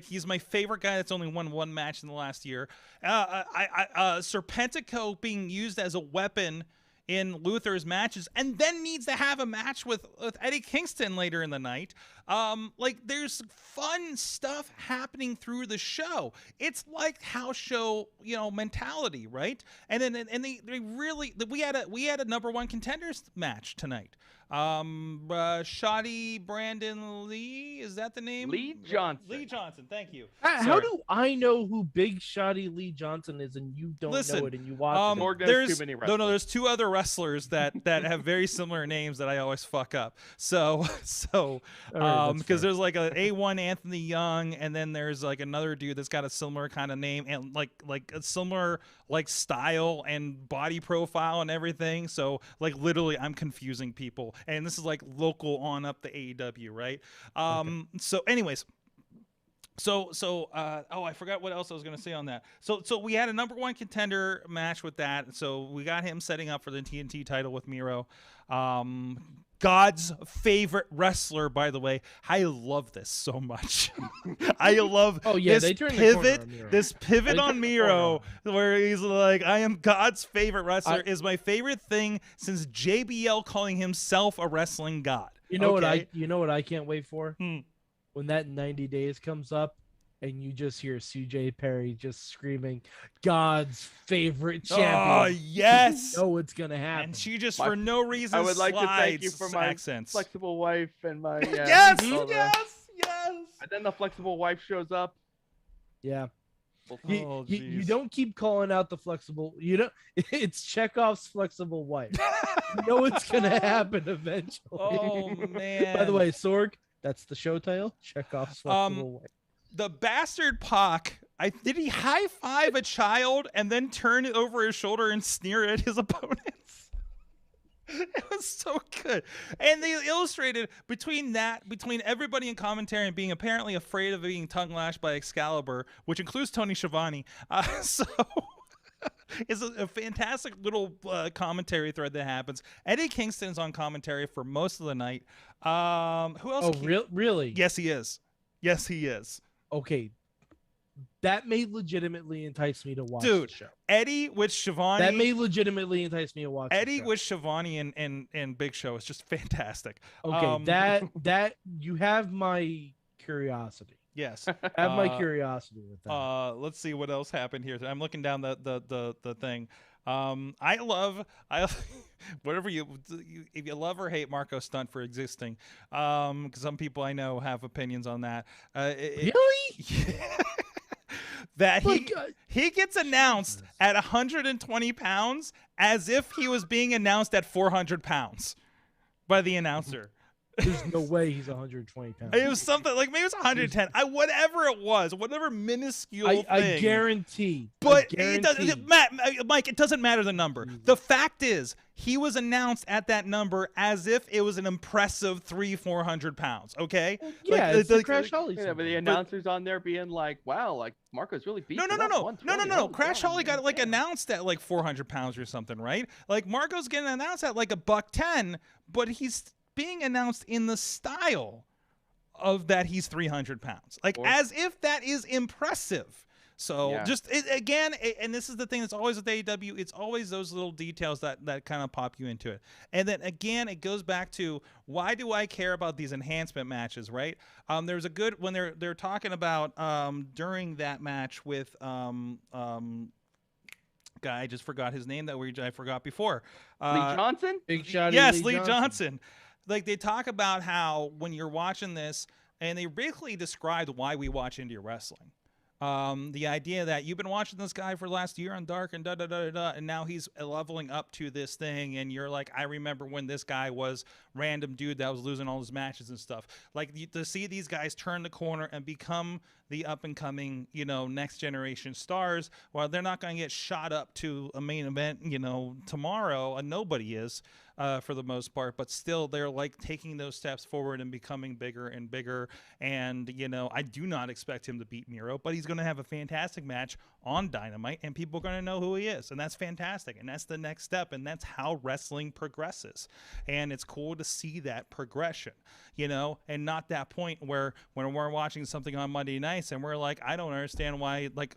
he's my favorite guy that's only won one match in the last year. Serpentico being used as a weapon in Luther's matches, and then needs to have a match with Eddie Kingston later in the night. There's fun stuff happening through the show. It's like house show, mentality, right? And then we had a number one contenders match tonight. Shoddy Brandon Lee, is that the name? Lee Johnson. Lee Johnson, thank you. How Sorry. do I know who Big Shoddy Lee Johnson is and you don't know it and you watch it? Sorg knows There's too many no, wrestlers. there's two other wrestlers that have very similar names that I always fuck up. So that's because fair. there's like a A1 Anthony Young, and then there's like another dude that's got a similar kind of name and like a similar like style and body profile and everything. So like literally I'm confusing people, and this is like local on up the AEW, right? So anyways. I forgot what else I was going to say on that. So we had a number one contender match with that. So we got him setting up for the TNT title with Miro. God's favorite wrestler, by the way. I love this so much. I love this they turned the corner pivot. on Miro. This pivot They on turned the Miro, corner where he's like, "I am God's favorite wrestler," is my favorite thing since JBL calling himself a wrestling god. You know what Okay? I can't wait for? When that 90 days comes up and you just hear CJ Perry just screaming, God's favorite champion. Oh, yes. You know it's going to happen. And she just, for no reason, I would like to thank you slides for my accents. flexible wife and my Yes, all the- yes. And then the flexible wife shows up. Yeah. Oh, You jeez. don't keep calling out the flexible. You don't. It's Chekhov's flexible wife. You know it's gonna happen eventually. Oh, man. By the way, Sorg, that's the show title. Chekhov's flexible wife. The bastard Pac, did he high five a child and then turn it over his shoulder and sneer at his opponents? It was so good. And they illustrated between everybody in commentary and being apparently afraid of being tongue lashed by Excalibur, which includes Tony Schiavone. It's a fantastic little commentary thread that happens. Eddie Kingston's on commentary for most of the night. Who else? Oh, really? Yes, he is. Yes, he is. Okay. That may legitimately entice me to watch Dude, the show. Eddie with Schiavone. That may legitimately entice me to watch Eddie the show. with Schiavone and Big Show is just fantastic. Okay, that you have my curiosity. Yes. I have my curiosity with that. Let's see what else happened here. I'm looking down the thing. I love whatever if you love or hate Marco Stunt for existing. Because some people I know have opinions on that. Really? That he gets announced at 120 pounds as if he was being announced at 400 pounds by the announcer. There's no way he's 120 pounds. It was something like maybe it was 110. Whatever it was, whatever minuscule thing. I guarantee. But it doesn't, Mike, it doesn't matter the number. The fact is, he was announced at that number as if it was an impressive 400 pounds. Okay. Yeah, like, it's the Crash Holly. Yeah, but the announcers on there being like, "Wow, like Marco's really beat." No. Crash Holly got like announced at like 400 pounds or something, right? Like Marco's getting announced at like $110, but he's being announced in the style of that he's 300 pounds, like as if that is impressive. So again, and this is the thing that's always with AEW, it's always those little details that kind of pop you into it. And then again, it goes back to, why do I care about these enhancement matches, right? There's a good, when they're talking about during that match with guy, I just forgot his name I forgot before. Lee Johnson? Big shot. Yes, Lee Johnson. Like, they talk about how when you're watching this, and they basically described why we watch indie wrestling. The idea that you've been watching this guy for the last year on Dark and and now he's leveling up to this thing, and you're like, I remember when this guy was random dude that was losing all his matches and stuff. Like, to see these guys turn the corner and become the up and coming, next generation stars, while they're not going to get shot up to a main event, tomorrow, and nobody is. For the most part, but still they're like taking those steps forward and becoming bigger and bigger. And, I do not expect him to beat Miro, but he's going to have a fantastic match on Dynamite, and people are going to know who he is. And that's fantastic. And that's the next step. And that's how wrestling progresses. And it's cool to see that progression, and not that point where when we're watching something on Monday nights and we're like, I don't understand why, like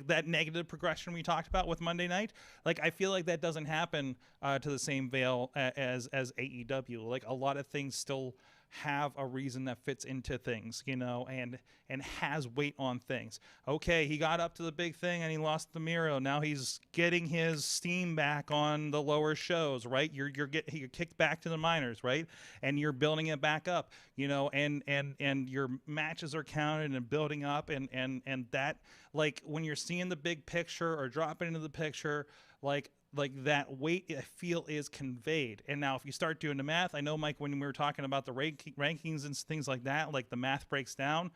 that negative progression we talked about with Monday night. Like, I feel like that doesn't happen to the same veil as AEW. Like, a lot of things still have a reason that fits into things, and has weight on things. Okay, he got up to the big thing and he lost to Miro. Now he's getting his steam back on the lower shows, right? You're kicked back to the minors, right? And you're building it back up, and your matches are counted and building up, and that, like, when you're seeing the big picture or dropping into the picture, like that weight, I feel, is conveyed. And now if you start doing the math, I know, Mike, when we were talking about the rankings and things like that, like the math breaks down.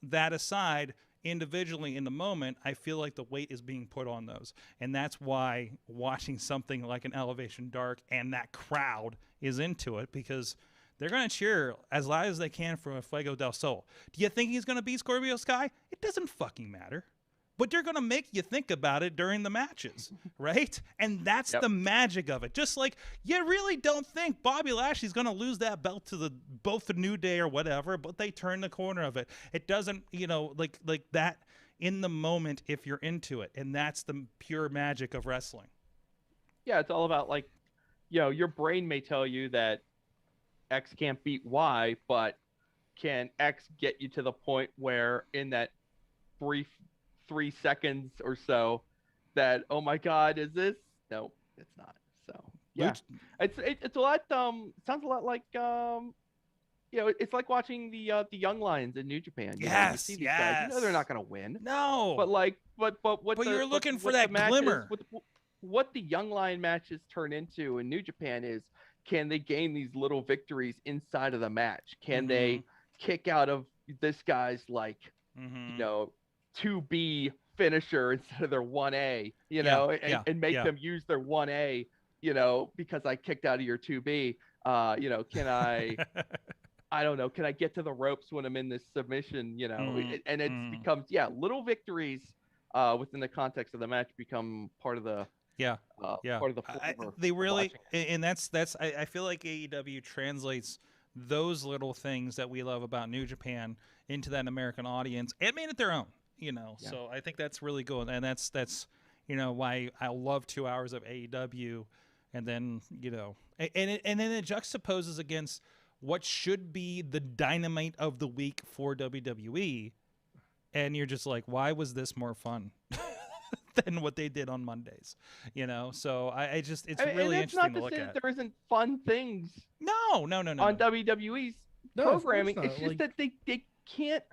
That aside, individually in the moment, I feel like the weight is being put on those. And that's why watching something like an Elevation Dark and that crowd is into it, because they're going to cheer as loud as they can for Fuego del Sol. Do you think he's going to beat Scorpio Sky? It doesn't fucking matter. But they're going to make you think about it during the matches, right? And that's the magic of it. Just like, you really don't think Bobby Lashley's going to lose that belt to both the New Day or whatever, but they turn the corner of it. It doesn't, like that in the moment if you're into it. And that's the pure magic of wrestling. Yeah, it's all about, like, your brain may tell you that X can't beat Y, but can X get you to the point where in that brief 3 seconds or so that, oh my God, is this? No, it's not. So yeah, it's a lot. Sounds a lot like it's like watching the Young Lions in New Japan. You see these guys, they're not gonna win. No, but you're looking for that glimmer. What the Young Lion matches turn into in New Japan is, can they gain these little victories inside of the match? Can they kick out of this guy's 2B finisher instead of their 1A, and make them use their 1A, because I kicked out of your 2B. Can I, I don't know, can I get to the ropes when I'm in this submission, and it becomes, little victories within the context of the match become part of the, part of the flavor. They really, and that's, I feel like AEW translates those little things that we love about New Japan into that American audience and made it their own. So I think that's really good, and that's why I love 2 hours of AEW, and then and then it juxtaposes against what should be the Dynamite of the week for WWE, and you're just like, why was this more fun than what they did on Mondays? So it's really interesting to look at. There isn't fun things. No. On WWE's programming. It's just that they can't.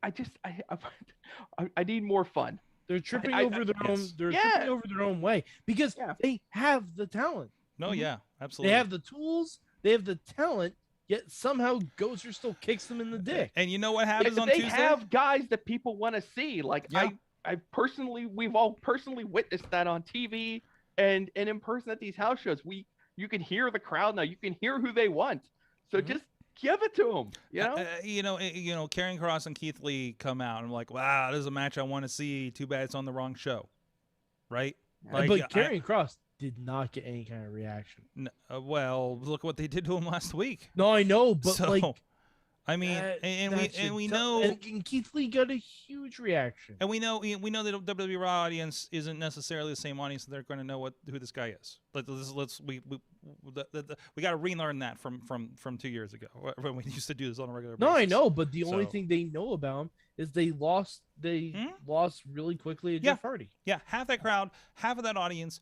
I need more fun. They're tripping over their own. They're tripping over their own way because they have the talent. No, yeah, absolutely. They have the tools. They have the talent, yet somehow Gozer still kicks them in the dick. And you know what happens on They Tuesday? have guys that people want to see. Like Yeah. we've all personally witnessed that on TV and in person at these house shows. You can hear the crowd now. You can hear who they want. So just give it to them. You know. Karrion Kross and Keith Lee come out and I'm like, wow, this is a match I want to see. Too bad it's on the wrong show, right? But Karrion Kross did not get any kind of reaction. Well, look what they did to him last week. No, I know, but So, I mean, we know, and Keith Lee got a huge reaction. and we know the WWE RAW audience isn't necessarily the same audience that they're going to know who this guy is. We got to relearn that from 2 years ago when we used to do this on a regular basis. No, I know, but the only thing they know about him is they lost really quickly to Jeff Hardy. Yeah, half that crowd, half of that audience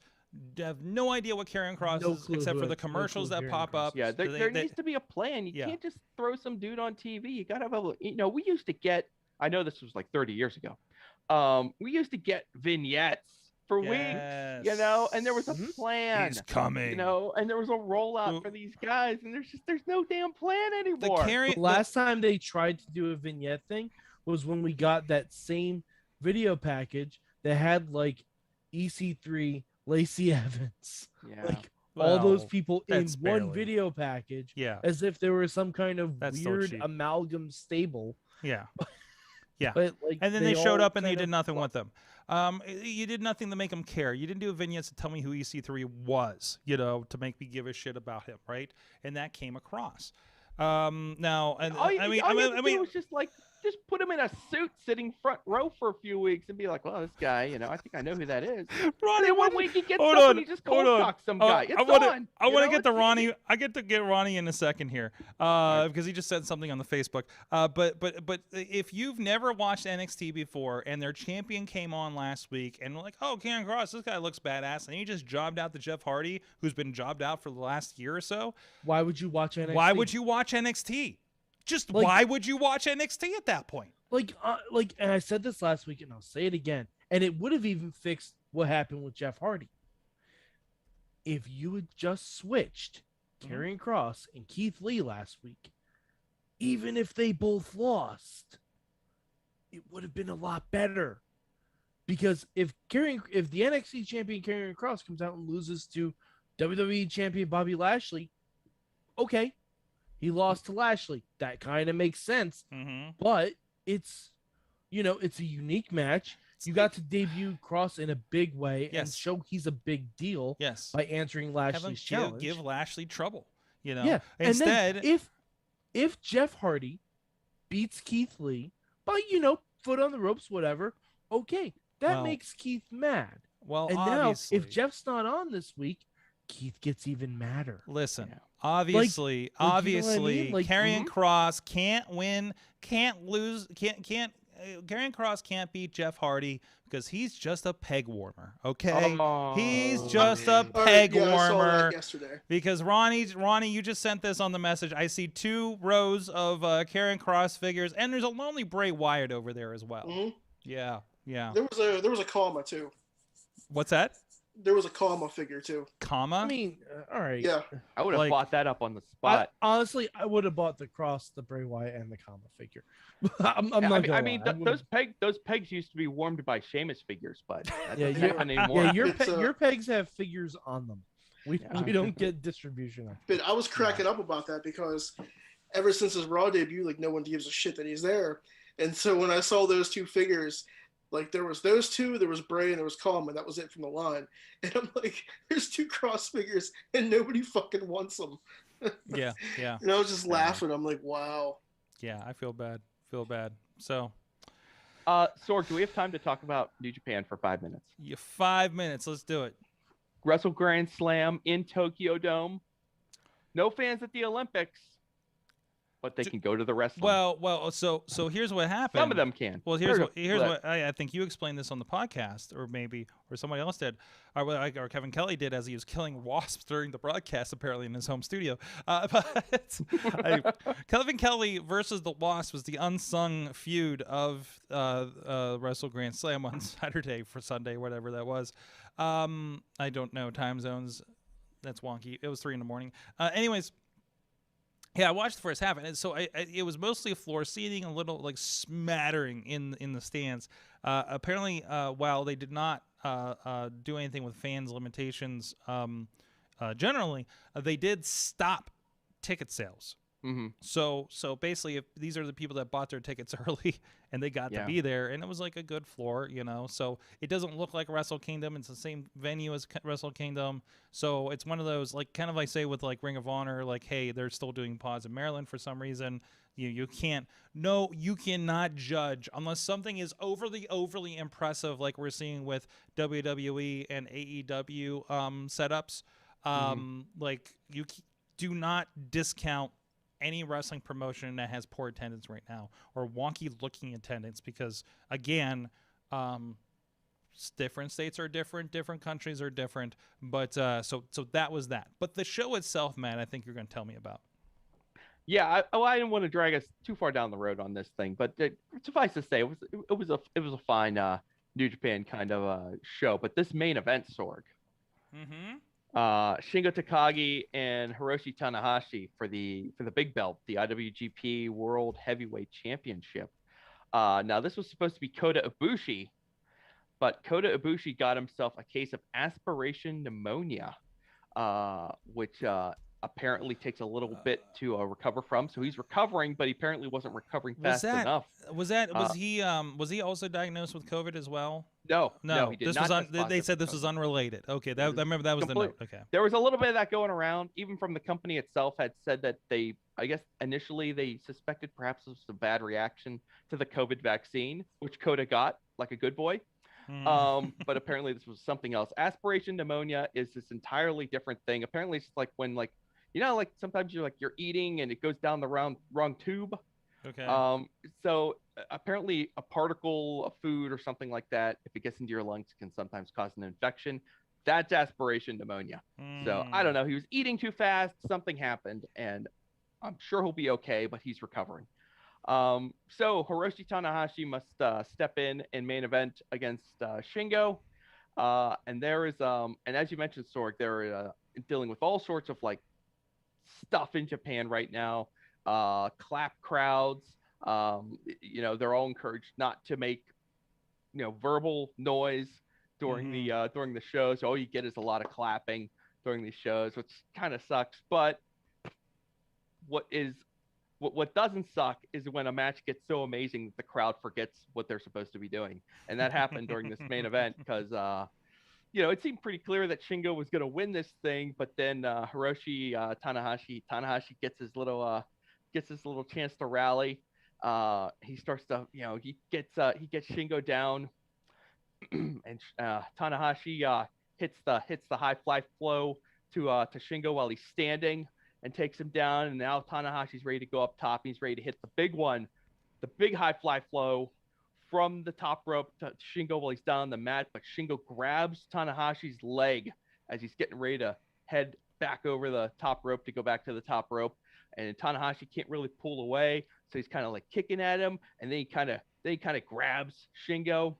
have no idea what Karrion Kross is, except for the commercials that pop up. Yeah, there needs to be a plan. You can't just throw some dude on TV. You got to have we used to get, I know this was like 30 years ago. We used to get vignettes for weeks, and there was a plan. He's coming. And there was a rollout for these guys, and there's no damn plan anymore. The last time they tried to do a vignette thing was when we got that same video package that had like EC3, Lacey Evans, all those people in one video package, as if there was some kind of weird amalgam stable. Yeah. But, and then they showed up and you did nothing with them. You did nothing to make them care. You didn't do a vignette to tell me who EC3 was, to make me give a shit about him, right? And that came across. Now, and I mean, it was just put him in a suit sitting front row for a few weeks and be like, well, this guy, I think I know who that is. Ronnie, then 1 week he gets up and he just cold cocks some guy. I want to get to Ronnie. I get to get Ronnie in a second here, because he just said something on the Facebook. But if you've never watched NXT before and their champion came on last week and like, oh, Karrion Kross, this guy looks badass, and he just jobbed out to Jeff Hardy, who's been jobbed out for the last year or so. Why would you watch NXT? Why would you watch NXT? Just why would you watch NXT at that point? And I said this last week, and I'll say it again, and it would have even fixed what happened with Jeff Hardy. If you had just switched Karrion Kross and Keith Lee last week, even if they both lost, it would have been a lot better. Because if the NXT champion Karrion Kross comes out and loses to WWE champion Bobby Lashley, okay. He lost to Lashley. That kind of makes sense. But it's, it's a unique match. You got to debut Kross in a big way and show he's a big deal by answering Lashley's challenge. Give Lashley trouble, Yeah. Instead, and then if Jeff Hardy beats Keith Lee by, foot on the ropes, whatever, okay, that makes Keith mad. Well, and obviously, now, if Jeff's not on this week, Keith gets even madder. Listen, obviously, Karrion Kross can't win, can't lose, Karrion Kross can't beat Jeff Hardy because he's just a peg warmer. Okay, he's just a peg warmer. I saw that yesterday. Because Ronnie, you just sent this on the message. I see 2 rows of Karrion Kross figures, and there's a lonely Bray Wyatt over there as well. Yeah. There was a comma too. What's that? There was a comma figure too. Comma? I mean, all right. Yeah. I would have bought that up on the spot. Honestly, I would have bought the Kross, the Bray Wyatt, and the comma figure. I'm not gonna lie. Those pegs used to be warmed by Sheamus figures, but that yeah, doesn't happen anymore. Your pegs have figures on them. We don't get distribution. But I was cracking up about that because ever since his Raw debut, no one gives a shit that he's there. And so when I saw those 2 figures, there was those 2, there was Bray, and there was Coleman. That was it from the line. And I'm like, there's 2 Kross figures, and nobody fucking wants them. Yeah. And I was just laughing. I'm like, wow. Yeah, I feel bad. So, Sorg, do we have time to talk about New Japan for 5 minutes? 5 minutes. Let's do it. Wrestle Grand Slam in Tokyo Dome. No fans at the Olympics. But they can go to the wrestling. Well. So here's what happened. Some of them can. Well, here's what I think you explained this on the podcast, or somebody else did, or Kevin Kelly did, as he was killing wasps during the broadcast, apparently in his home studio. But Kevin Kelly versus the Wasps was the unsung feud of Wrestle Grand Slam on Saturday for Sunday, whatever that was. I don't know time zones. That's wonky. It was 3 a.m. Anyways. Yeah, I watched the first half, and so it was mostly floor seating, a little like smattering in the stands. Apparently, while they did not do anything with fans limitations, generally, they did stop ticket sales. Mm-hmm. So basically, if these are the people that bought their tickets early and they got to be there, and it was like a good floor, So it doesn't look like Wrestle Kingdom. It's the same venue as Wrestle Kingdom. So it's one of those, like, kind of, I say with like Ring of Honor, like, hey, they're still doing pods in Maryland for some reason. You cannot judge unless something is overly impressive, like we're seeing with WWE and AEW setups. Like, do not discount any wrestling promotion that has poor attendance right now or wonky looking attendance, because again, different states are different countries are different, but so that was that. But the show itself, Matt, I think you're going to tell me about. Yeah, I didn't want to drag us too far down the road on this thing, but suffice to say, it was a fine New Japan kind of show. But this main event, Sorg, Shingo Takagi and Hiroshi Tanahashi for the big belt, the IWGP World Heavyweight Championship. Now this was supposed to be Kota Ibushi, but Kota Ibushi got himself a case of aspiration pneumonia, which apparently takes a little bit to recover from. So he's recovering, but he apparently wasn't recovering fast enough. Was he also diagnosed with COVID as well? No, he did this not. They said this was unrelated. Okay, I remember that was the note. Okay, there was a little bit of that going around. Even from the company itself had said that I guess initially they suspected perhaps it was a bad reaction to the COVID vaccine, which Kota got like a good boy. But apparently this was something else. Aspiration pneumonia is this entirely different thing. Apparently it's like when like sometimes you're eating and it goes down the wrong tube. Okay. So apparently a particle of food or something like that, if it gets into your lungs, can sometimes cause an infection. That's aspiration pneumonia. So I don't know. He was eating too fast. Something happened, and I'm sure he'll be okay, but he's recovering. So Hiroshi Tanahashi must step in main event against Shingo. And there is, and as you mentioned, Sorg, they're dealing with all sorts of like stuff in Japan right now. Clap crowds. They're all encouraged not to make, verbal noise during the shows. All you get is a lot of clapping during these shows, which kind of sucks. But what doesn't suck is when a match gets so amazing that the crowd forgets what they're supposed to be doing. And that happened during this main event because, it seemed pretty clear that Shingo was going to win this thing. But then Hiroshi Tanahashi gets his little chance to rally. He starts to, he gets Shingo down, and Tanahashi hits the high fly flow to Shingo while he's standing, and takes him down. And now Tanahashi's ready to go up top. He's ready to hit the big one, the big high fly flow from the top rope to Shingo while he's down on the mat. But Shingo grabs Tanahashi's leg as he's getting ready to head back over the top rope to go back to the top rope. And Tanahashi can't really pull away, so he's kind of like kicking at him. And then he kind of grabs Shingo.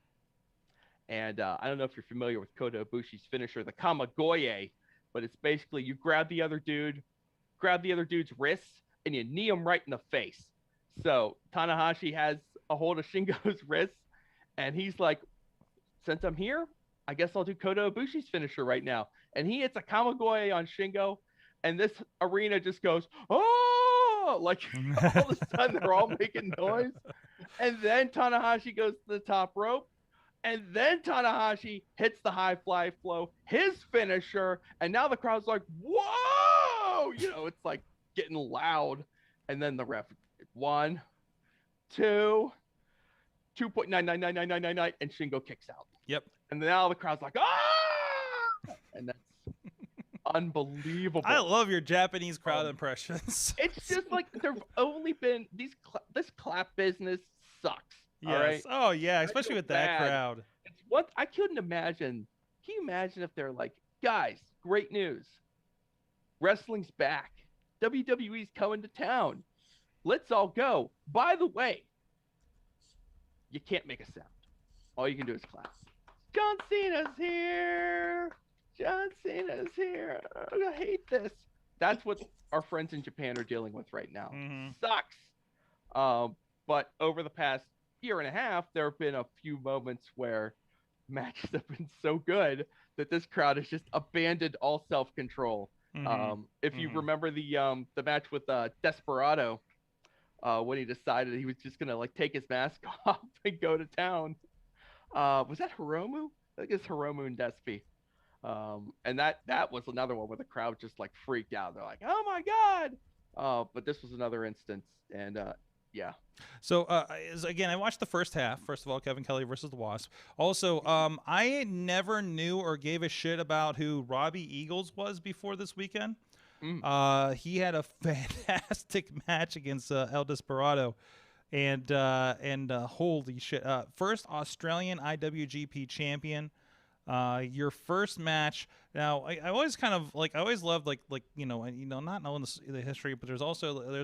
And I don't know if you're familiar with Kota Ibushi's finisher, the Kamagoye, but it's basically you grab the other dude's wrists, and you knee him right in the face. So Tanahashi has a hold of Shingo's wrists, and he's like, since I'm here, I guess I'll do Kota Ibushi's finisher right now. And he hits a Kamagoye on Shingo, and this arena just goes, oh, like all of a sudden they're all making noise. And then Tanahashi goes to the top rope, and then Tanahashi hits the high fly flow, his finisher, and now the crowd's like, whoa! It's like getting loud. And then the ref, 1, 2, 2.9999999, and Shingo kicks out. Yep. And now the crowd's like, ah! And that's unbelievable. I love your Japanese crowd impressions. It's just like there've only been this clap business sucks. Yes. All right. Oh yeah, especially with that crowd. It's what I couldn't imagine. Can you imagine if they're like, guys, great news. Wrestling's back. WWE's coming to town. Let's all go. By the way, you can't make a sound. All you can do is clap. John Cena's here. John Cena's here. I hate this. that's what our friends in Japan are dealing with right now. Mhm. Sucks. But over the past year and a half, there have been a few moments where matches have been so good that this crowd has just abandoned all self-control. If you remember the match with Desperado, when he decided he was just gonna like take his mask off and go to town. Was that Hiromu? I think it's Hiromu and Despy. And that was another one where the crowd just like freaked out. They're like, "Oh my god!" But this was another instance, and yeah. So again, I watched the first half. First of all, Kevin Kelly versus the Wasp. Also, I never knew or gave a shit about who Robbie Eagles was before this weekend. He had a fantastic match against El Desperado, and holy shit! First Australian IWGP champion. Your first match. Now, I always kind of like. I always loved like not knowing the history, but there's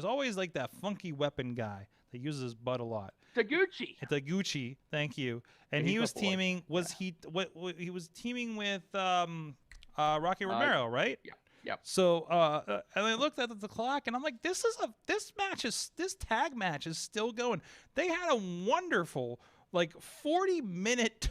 always like that funky weapon guy that uses his butt a lot. Taguchi. Taguchi, thank you. And he was teaming. He was teaming with Rocky Romero, right? Yeah. Yep. So and I looked at the clock and I'm like, this tag match is still going. They had a wonderful like 40-minute,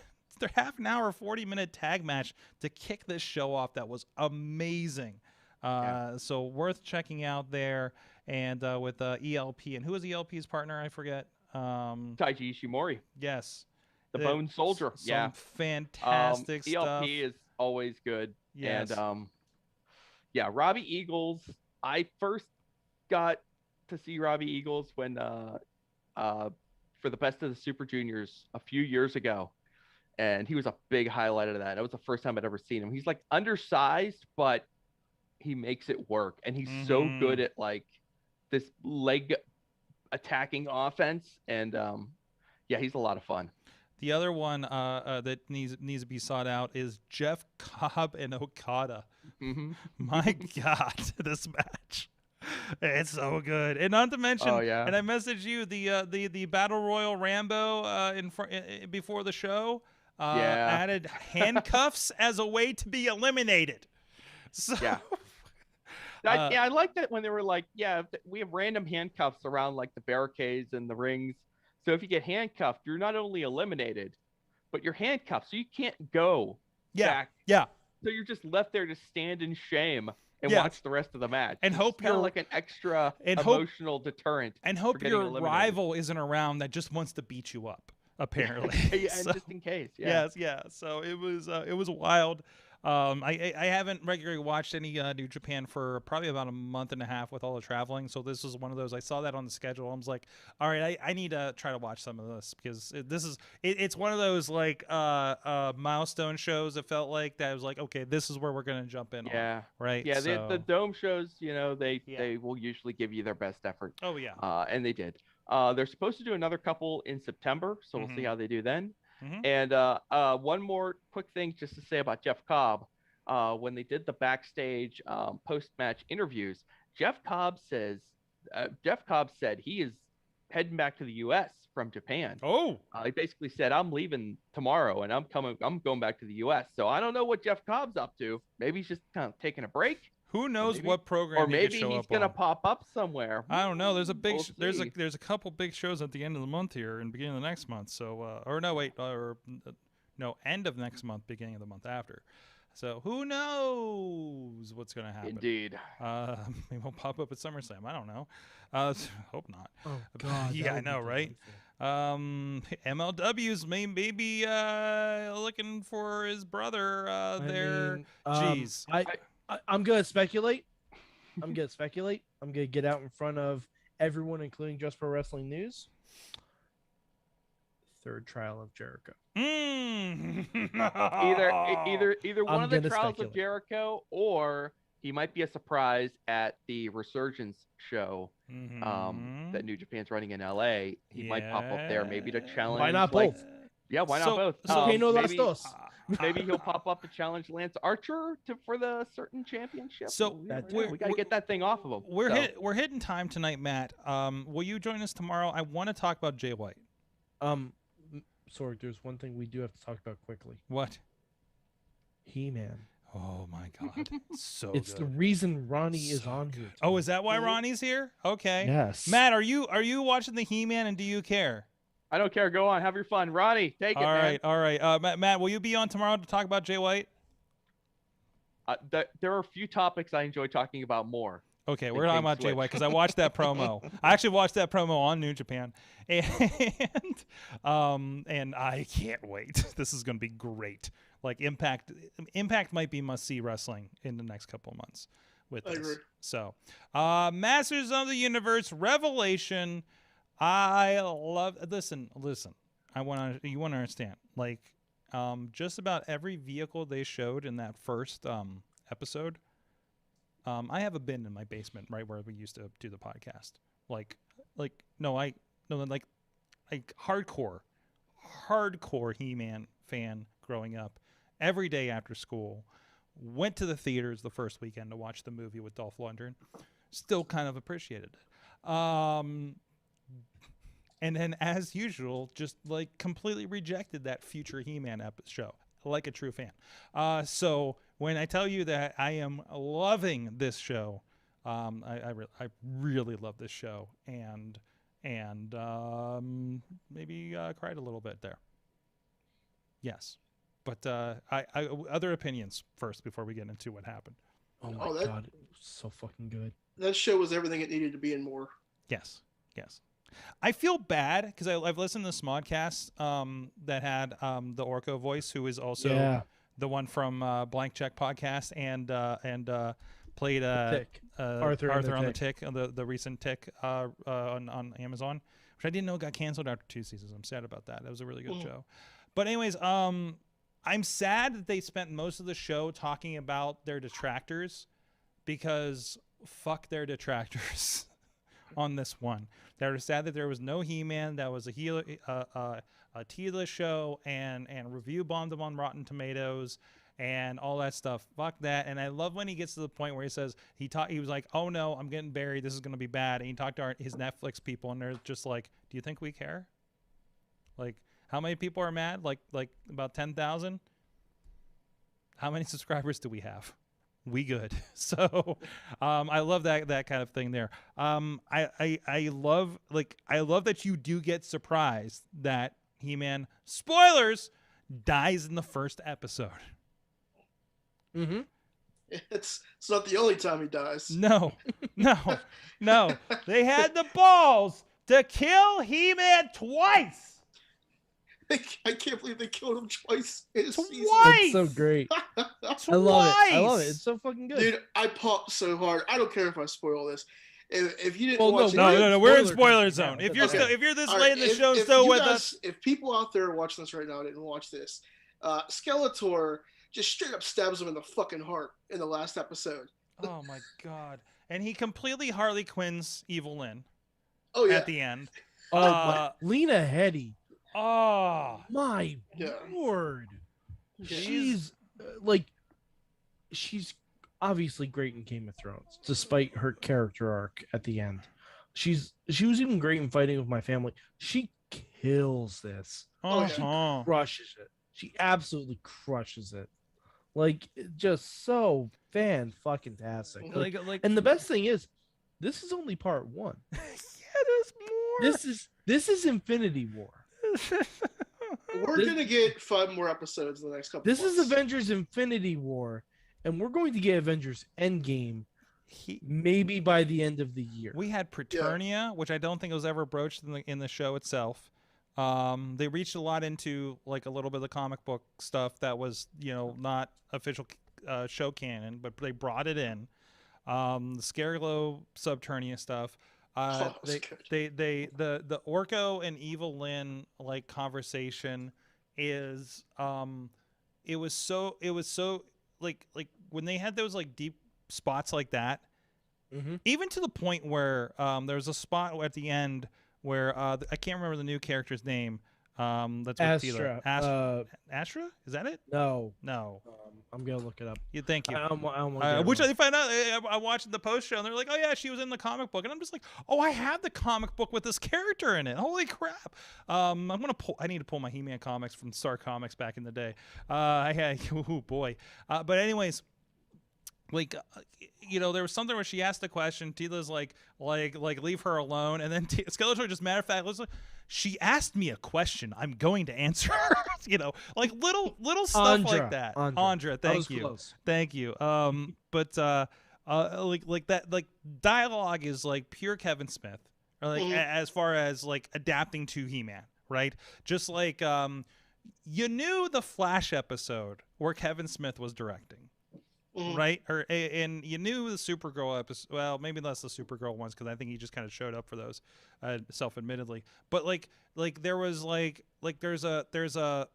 half an hour, 40-minute tag match to kick this show off. That was amazing. So worth checking out there. And with ELP, and who was ELP's partner? I forget. Taiji Ishimori. Yes. The Bone Soldier. Some fantastic stuff. ELP is always good. Yes. And yeah, Robbie Eagles. I first got to see Robbie Eagles when for the Best of the Super Juniors a few years ago, and he was a big highlight of that. That was the first time I'd ever seen him. He's like undersized, but he makes it work, and he's so good at like this leg attacking offense, and yeah, he's a lot of fun. The other one that needs to be sought out is Jeff Cobb and Okada. My God, this match. It's so good. And not to mention, and I messaged you the Battle Royal Rambo before the show added handcuffs as a way to be eliminated. So I like that when they were like, we have random handcuffs around like the barricades and the rings. So if you get handcuffed, you're not only eliminated, but you're handcuffed, so you can't go back. Yeah. So you're just left there to stand in shame and watch the rest of the match. And hope you're like an extra emotional deterrent. And hope your rival isn't around that just wants to beat you up, apparently. And just in case. Yes. So it was wild. I haven't regularly watched any New Japan for probably about a month and a half with all the traveling. So this is one of those. I saw that on the schedule. I was like, all right, I need to try to watch some of this because it's one of those like milestone shows. It felt like that. I was like, okay, this is where we're gonna jump in. On, right. Yeah. The dome shows, they will usually give you their best effort. Oh yeah. And they did. They're supposed to do another couple in September, so we'll see how they do then. And one more quick thing just to say about Jeff Cobb. When they did the backstage post-match interviews, Jeff Cobb said he is heading back to the U.S. from Japan. He basically said, I'm leaving tomorrow and I'm going back to the U.S. So I don't know what Jeff Cobb's up to. Maybe he's just kind of taking a break. Who knows what program? Or maybe he's gonna pop up somewhere. I don't know. There's a big. There's a couple big shows at the end of the month here and beginning of the next month. So end of next month, beginning of the month after. So who knows what's gonna happen? Indeed. Maybe we'll pop up at SummerSlam. I don't know. Hope not. Oh God. Yeah, I know, right? MLW's maybe looking for his brother there. Jeez. I'm gonna speculate. I'm gonna get out in front of everyone, including Just Pro Wrestling News. Third trial of Jericho. Either one of the trials of Jericho, or he might be a surprise at the Resurgence show that New Japan's running in LA. He might pop up there, maybe to challenge. Why not both? Yeah, why not both? Maybe he'll pop up to challenge Lance Archer for the certain championship. So we got to get that thing off of him. We're hitting time tonight, Matt. Will you join us tomorrow? I want to talk about Jay White. Sorg, there's one thing we do have to talk about quickly. What? He-Man. Oh my God, so It's the good. reason Ronnie is So on good. here. Oh, is that why Ronnie's here? Okay. Yes. Matt, are you watching the He-Man and do you care? I don't care. Go on. Have your fun. Ronnie, take it, man. All right. Matt, will you be on tomorrow to talk about Jay White? There are a few topics I enjoy talking about more. Okay, They we're talking changed about Jay Switch. White because I watched that promo. I actually watched that promo on New Japan, and I can't wait. This is going to be great. Like Impact might be must see wrestling in the next couple of months with I this. agree. So, Masters of the Universe Revelation. I love. Listen. You want to understand? Like, just about every vehicle they showed in that first episode. I have a bin in my basement, right where we used to do the podcast. Like hardcore He-Man fan growing up. Every day after school, went to the theaters the first weekend to watch the movie with Dolph Lundgren. Still kind of appreciated it. And then, as usual, just like completely rejected that future He-Man show, like a true fan. So when I tell you that I am loving this show, I really love this show, and maybe cried a little bit there. Yes, but I other opinions first before we get into what happened. Oh my God, it was so fucking good. That show was everything it needed to be and more. Yes. I feel bad because I've listened to the Smodcast that had the Orko voice, who is also the one from Blank Check podcast and played Arthur on the Tick, the recent Tick on Amazon, which I didn't know got canceled after 2 seasons. I'm sad about that. That was a really good show. But anyways, I'm sad that they spent most of the show talking about their detractors, because fuck their detractors. On this one, they were sad that there was no He-Man. That was a Tila show, and review bombed him on Rotten Tomatoes and all that stuff. Fuck that. And I love when he gets to the point where he says he was like, "Oh no, I'm getting buried. This is gonna be bad." And he talked to his Netflix people, and they're just like, "Do you think we care? Like, how many people are mad? Like about 10,000. How many subscribers do we have? We good." So I love that kind of thing there. I love that you do get surprised that He-Man, spoilers, dies in the first episode. Mm-hmm. It's not the only time he dies. No. They had the balls to kill He-Man twice. I can't believe they killed him twice in a season. That's so great. I love it. It's so fucking good. Dude, I popped so hard. I don't care if I spoil this. If you didn't Well, watch No, it, we're in spoiler zone. Yeah, If you're okay. if you're this All late right, in the show, still with us. If people out there watching this right now didn't watch this, Skeletor just straight up stabs him in the fucking heart in the last episode. Oh my God! And he completely Harley Quinn's Evil Lynn. Oh yeah. At the end. Lena Headey. Oh my lord. She's she's obviously great in Game of Thrones, despite her character arc at the end. She was even great in Fighting with My Family. She kills this. She crushes it. She absolutely crushes it. Like, just so fan-fucking-tastic. And the best thing is, this is only part 1. Yeah, there's more. This is Infinity War. We're gonna get 5 more episodes in the next couple. This months. is Avengers Infinity War, and we're going to get Avengers Endgame maybe by the end of the year. We had Preternia, which I don't think was ever broached in the show itself. They reached a lot into like a little bit of the comic book stuff that was, not official show canon, but they brought it in. The Scareglow Subternia stuff. The Orko and Evil Lynn like conversation is it was so like when they had those like deep spots like that, even to the point where there was a spot at the end where I can't remember the new character's name, That's with Tila. Astra. Astra? Is that it? No. No. I'm gonna look it up. Yeah, thank you. I don't want Which I find out, I watched the post show and they're like, oh yeah, she was in the comic book, and I'm just like, oh, I have the comic book with this character in it. Holy crap! I need to pull my He-Man comics from Star Comics back in the day. Oh boy. But anyways. Like, there was something where she asked a question. Tila's like, leave her alone. And then Skeletor, just matter of fact, she asked me a question. I'm going to answer her. Like little stuff like that. Andra, thank you. Close. Thank you. But like that, like dialogue is like pure Kevin Smith, or like as far as like adapting to He-Man, right? Just like you knew the Flash episode where Kevin Smith was directing. Right, and you knew the Supergirl episode. Well, maybe less the Supergirl ones, because I think he just kind of showed up for those, self-admittedly. But like there was there's a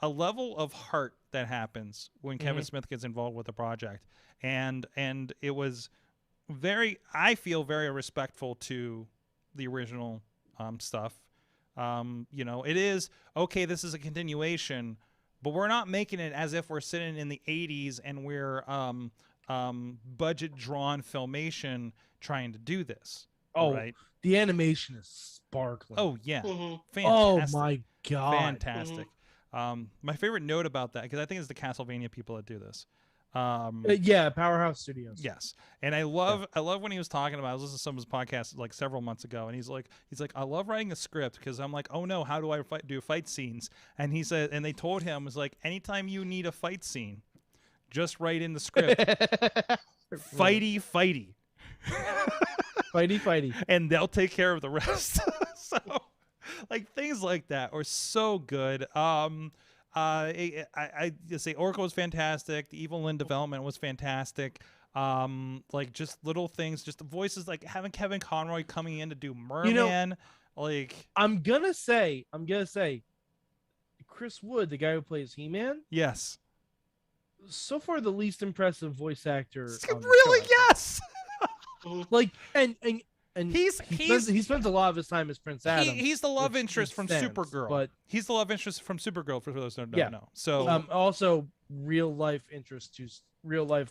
level of heart that happens when Kevin Smith gets involved with a project, and it was I feel very respectful to the original stuff. It is okay. This is a continuation. But we're not making it as if we're sitting in the 80s and we're budget-drawn filmation trying to do this. Oh, right? The animation is sparkling. Oh, yeah. Fantastic. Oh, my God. Fantastic. My favorite note about that, because I think it's the Castlevania people that do this. Yeah, Powerhouse Studios. Yes, and I love when he was talking about. I was listening to some of his podcasts like several months ago, and he's like, I love writing a script because I'm like, oh no, how do I do fight scenes? And he said, and they told him, was like, anytime you need a fight scene, just write in the script, fighty, fighty, and they'll take care of the rest. So, like things like that are so good. I just say Oracle was fantastic. The Evil Lynn development was fantastic. Like just little things, just the voices, like having Kevin Conroy coming in to do Merman. I'm gonna say, Chris Wood, the guy who plays He-Man. Yes. So far, the least impressive voice actor. Really, yes. And he spends a lot of his time as Prince Adam. He's the love interest from Supergirl. But he's the love interest from Supergirl, for those who don't know. So also real life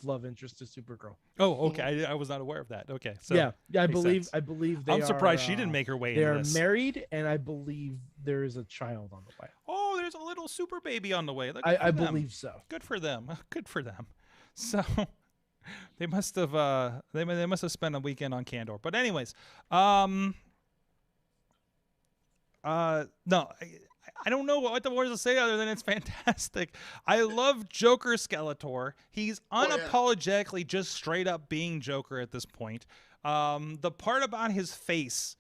love interest to Supergirl. Oh, okay. I was not aware of that. Okay. So yeah, I believe I'm surprised she didn't make her way into this. They are married, and I believe there is a child on the way. Oh, there's a little super baby on the way. I believe so. Good for them. Good for them. So they must have they must have spent a weekend on Candor. But anyways, no, I don't know what the words to say other than it's fantastic. I love Joker Skeletor. He's unapologetically just straight up being Joker at this point. The part about his face,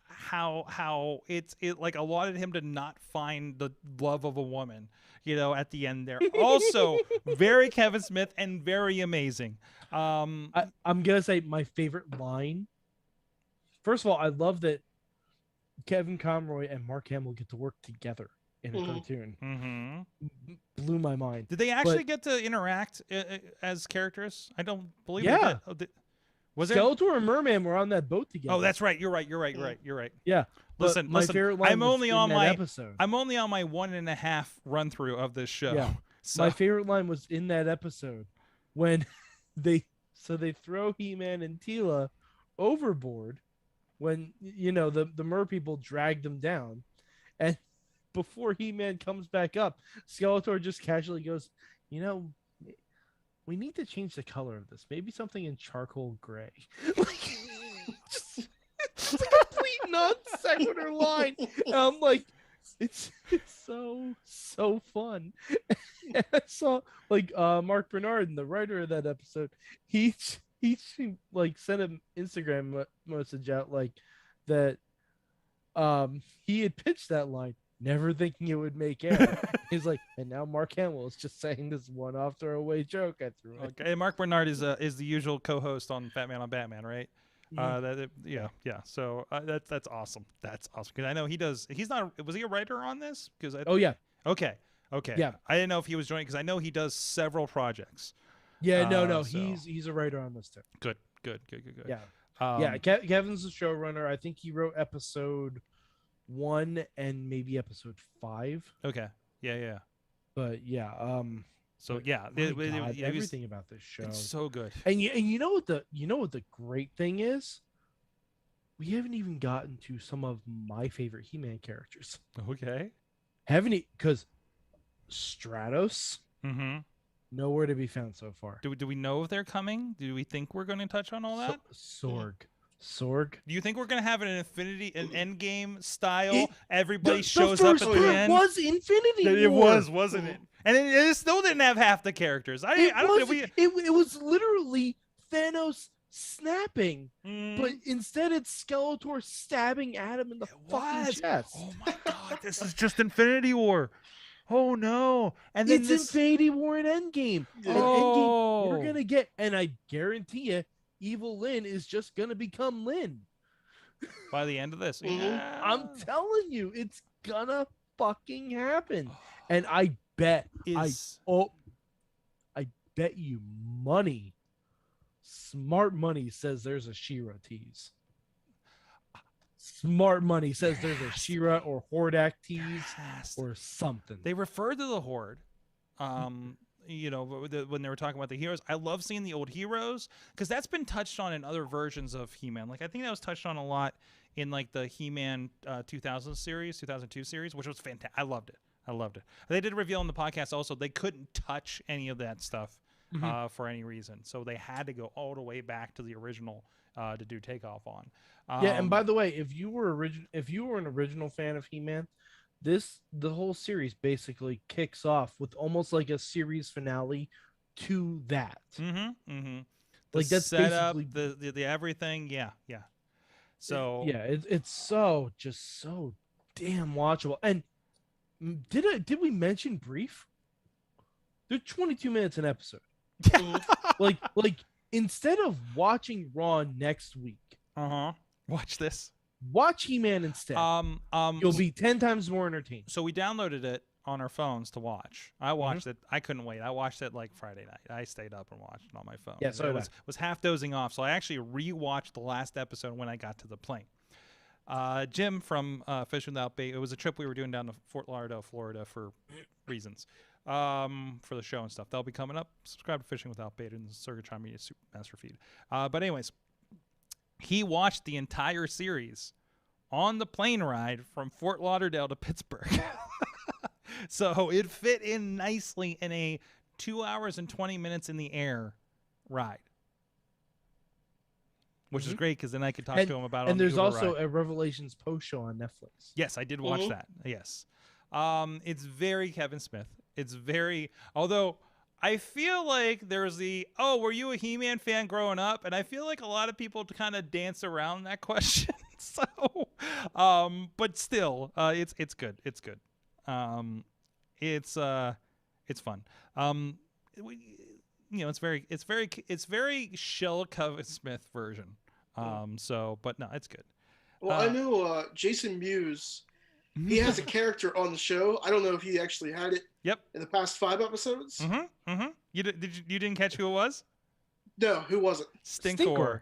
how it like allotted him to not find the love of a woman, at the end there. Also very Kevin Smith and very amazing. I'm gonna say my favorite line. First of all, I love that Kevin Conroy and Mark Hamill get to work together in a cartoon. Blew my mind. Did they actually get to interact as characters? I don't believe they did. Was Skeletor and Merman were on that boat together. Oh, that's right. You're right. Yeah. Listen. My favorite line I'm only on my episode. I'm only on my 1.5 run through of this show. Yeah. So. My favorite line was in that episode when they throw He-Man and Tila overboard when the mer people drag them down, and before He-Man comes back up, Skeletor just casually goes, we need to change the color of this. Maybe something in charcoal gray. It's a complete non sequitur line. And I'm like, it's so fun. And I saw Mark Bernard, the writer of that episode, he sent an Instagram message out that he had pitched that line, never thinking it would make air. He's like, and now Mark Hamill is just saying this one-off throwaway joke I threw in. Okay, Mark Bernard is the usual co-host on Fat Man on Batman, right? Yeah. So that's awesome. That's awesome because I know he does. He's not. Was he a writer on this? Yeah. Okay. Yeah. I didn't know if he was joining because I know he does several projects. Yeah. No. So. He's a writer on this too. Good. Yeah. Kevin's the showrunner. I think he wrote episode 1 and maybe episode 5. Okay. Yeah. But yeah, So but yeah, my God, everything about this show. It's so good. And you know what the great thing is? We haven't even gotten to some of my favorite He-Man characters. Okay. Haven't because Stratos Mm-hmm. nowhere to be found so far. Do we know if they're coming? Do we think we're going to touch on all that? Sorg. Do you think we're going to have an Endgame style? It- Everybody The shows first up at the part end. was Infinity It War. was, wasn't it? And it still didn't have half the characters. I don't think we. It was literally Thanos snapping, Mm. but instead it's Skeletor stabbing Adam in the fucking chest. Oh my God! This is just Infinity War. Oh no! And then It's this. Infinity War and Endgame. Yeah. And Endgame, Oh. we're gonna get, and I guarantee you, Evil Lynn is just gonna become Lynn. By the end of this, Mhm. yeah. I'm telling you, it's gonna fucking happen. And I bet, I bet you money, smart money says there's a She-Ra tease. Smart money says there's a She-Ra or Hordak tease or something. They referred to the Horde. You know, when they were talking about the heroes, I love seeing the old heroes because that's been touched on in other versions of He-Man. Like I think that was touched on a lot in like the He-Man 2002 series, which was fantastic. I loved it. They did reveal in the podcast also they couldn't touch any of that stuff for any reason, so they had to go all the way back to the original to do Takeoff on. Yeah, and by the way, if you were an original fan of He-Man, the whole series basically kicks off with almost like a series finale to that. Like that's setup, basically the everything. Yeah. So yeah, it's so damn watchable. And did we mention brief? They're 22 minutes an episode. like instead of watching Raw next week, watch this. Watch He-Man instead. You'll be 10 times more entertained. So we downloaded it on our phones to watch. I watched it. I couldn't wait. I watched it like Friday night. I stayed up and watched it on my phone. Yeah, so I was half dozing off. So I actually rewatched the last episode when I got to the plane. Jim from Fish Without Bait. It was a trip we were doing down to Fort Lauderdale, Florida for reasons. For the show and stuff. That'll be coming up. Subscribe to Fishing Without Bait in the Sorgatron Media Master feed. But anyways, he watched the entire series on the plane ride from Fort Lauderdale to Pittsburgh. So it fit in nicely in a 2 hours and 20 minutes in the air ride. Which is great because then I could talk to him about it. And there's also a Revelations post show on Netflix. Yes, I did watch that. Yes. It's very Kevin Smith. It's very, although I feel like there's were you a He-Man fan growing up? And I feel like a lot of people kind of dance around that question. So, but still, it's good. It's good. It's fun. It's very Shell Kevin Smith version. So, but no, it's good. Well, I know Jason Mewes. He has a character on the show. I don't know if he actually had it. Yep. In the past 5 episodes. You didn't catch who it was? No, who was it? Stinkor.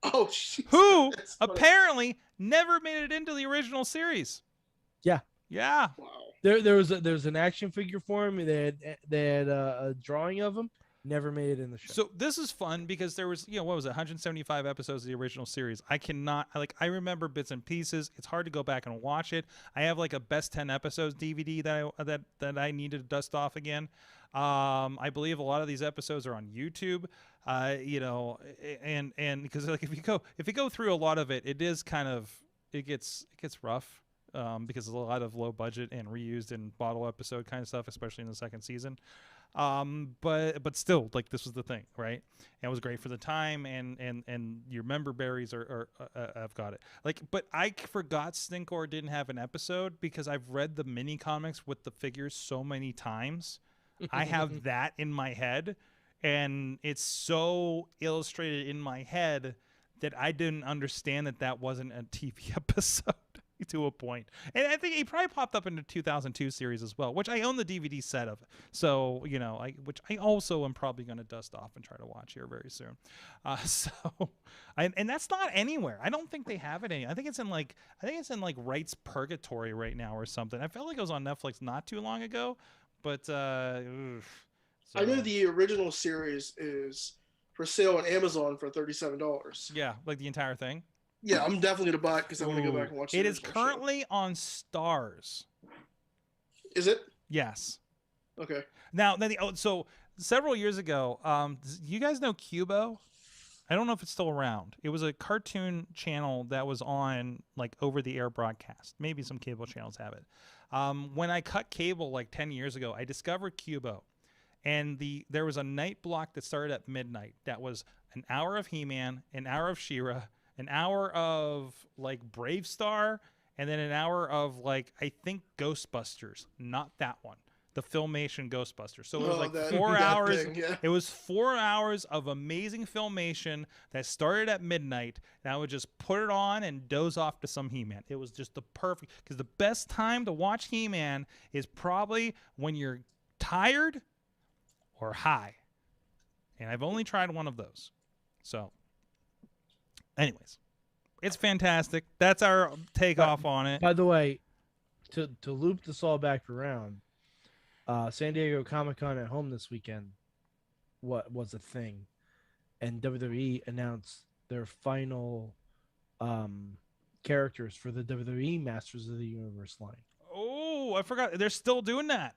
Oh, jeez. Who apparently never made it into the original series. Yeah. Yeah. Wow. There's an action figure for him. They had a drawing of him. Never made it in the show. So this is fun because there was, what was it, 175 episodes of the original series. I remember bits and pieces. It's hard to go back and watch it. I have like a best 10 episodes DVD that I needed to dust off again. I believe a lot of these episodes are on YouTube. And because like if you go through a lot of it, it is kind of it gets rough. Because there's a lot of low budget and reused and bottle episode kind of stuff, especially in the second season. But still, like this was the thing, right? And it was great for the time, and your member berries are I've got it. Like, but I forgot Stinkor didn't have an episode because I've read the mini comics with the figures so many times. I have that in my head, and it's so illustrated in my head that I didn't understand that wasn't a TV episode. to a point. And I think he probably popped up in the 2002 series as well, which I own the DVD set of. So, you know, which I also am probably going to dust off and try to watch here very soon. And that's not anywhere. I don't think they have it I think it's in like Rights Purgatory right now or something. I felt like it was on Netflix not too long ago, but I know the original series is for sale on Amazon for $37. Yeah, like the entire thing. Yeah, I'm definitely gonna buy it because I want to go back and watch it. It is currently on Stars. Is it? Yes. Okay. Now, so several years ago, you guys know Cubo? I don't know if it's still around. It was a cartoon channel that was on like over-the-air broadcast. Maybe some cable channels have it. When I cut cable like 10 years ago, I discovered Cubo. And there was a night block that started at midnight. That was an hour of He-Man, an hour of She-Ra, an hour of like Brave Star, and then an hour of like I think Ghostbusters. Not that one. The Filmation Ghostbusters. So it was like 4 hours. Thing, yeah. It was 4 hours of amazing Filmation that started at midnight. And I would just put it on and doze off to some He-Man. It was just the perfect, because the best time to watch He-Man is probably when you're tired or high. And I've only tried one of those. So, anyways, it's fantastic. That's our takeoff on it. By the way, to loop this all back around, San Diego Comic-Con at home this weekend was a thing, and WWE announced their final characters for the WWE Masters of the Universe line. Oh, I forgot. They're still doing that.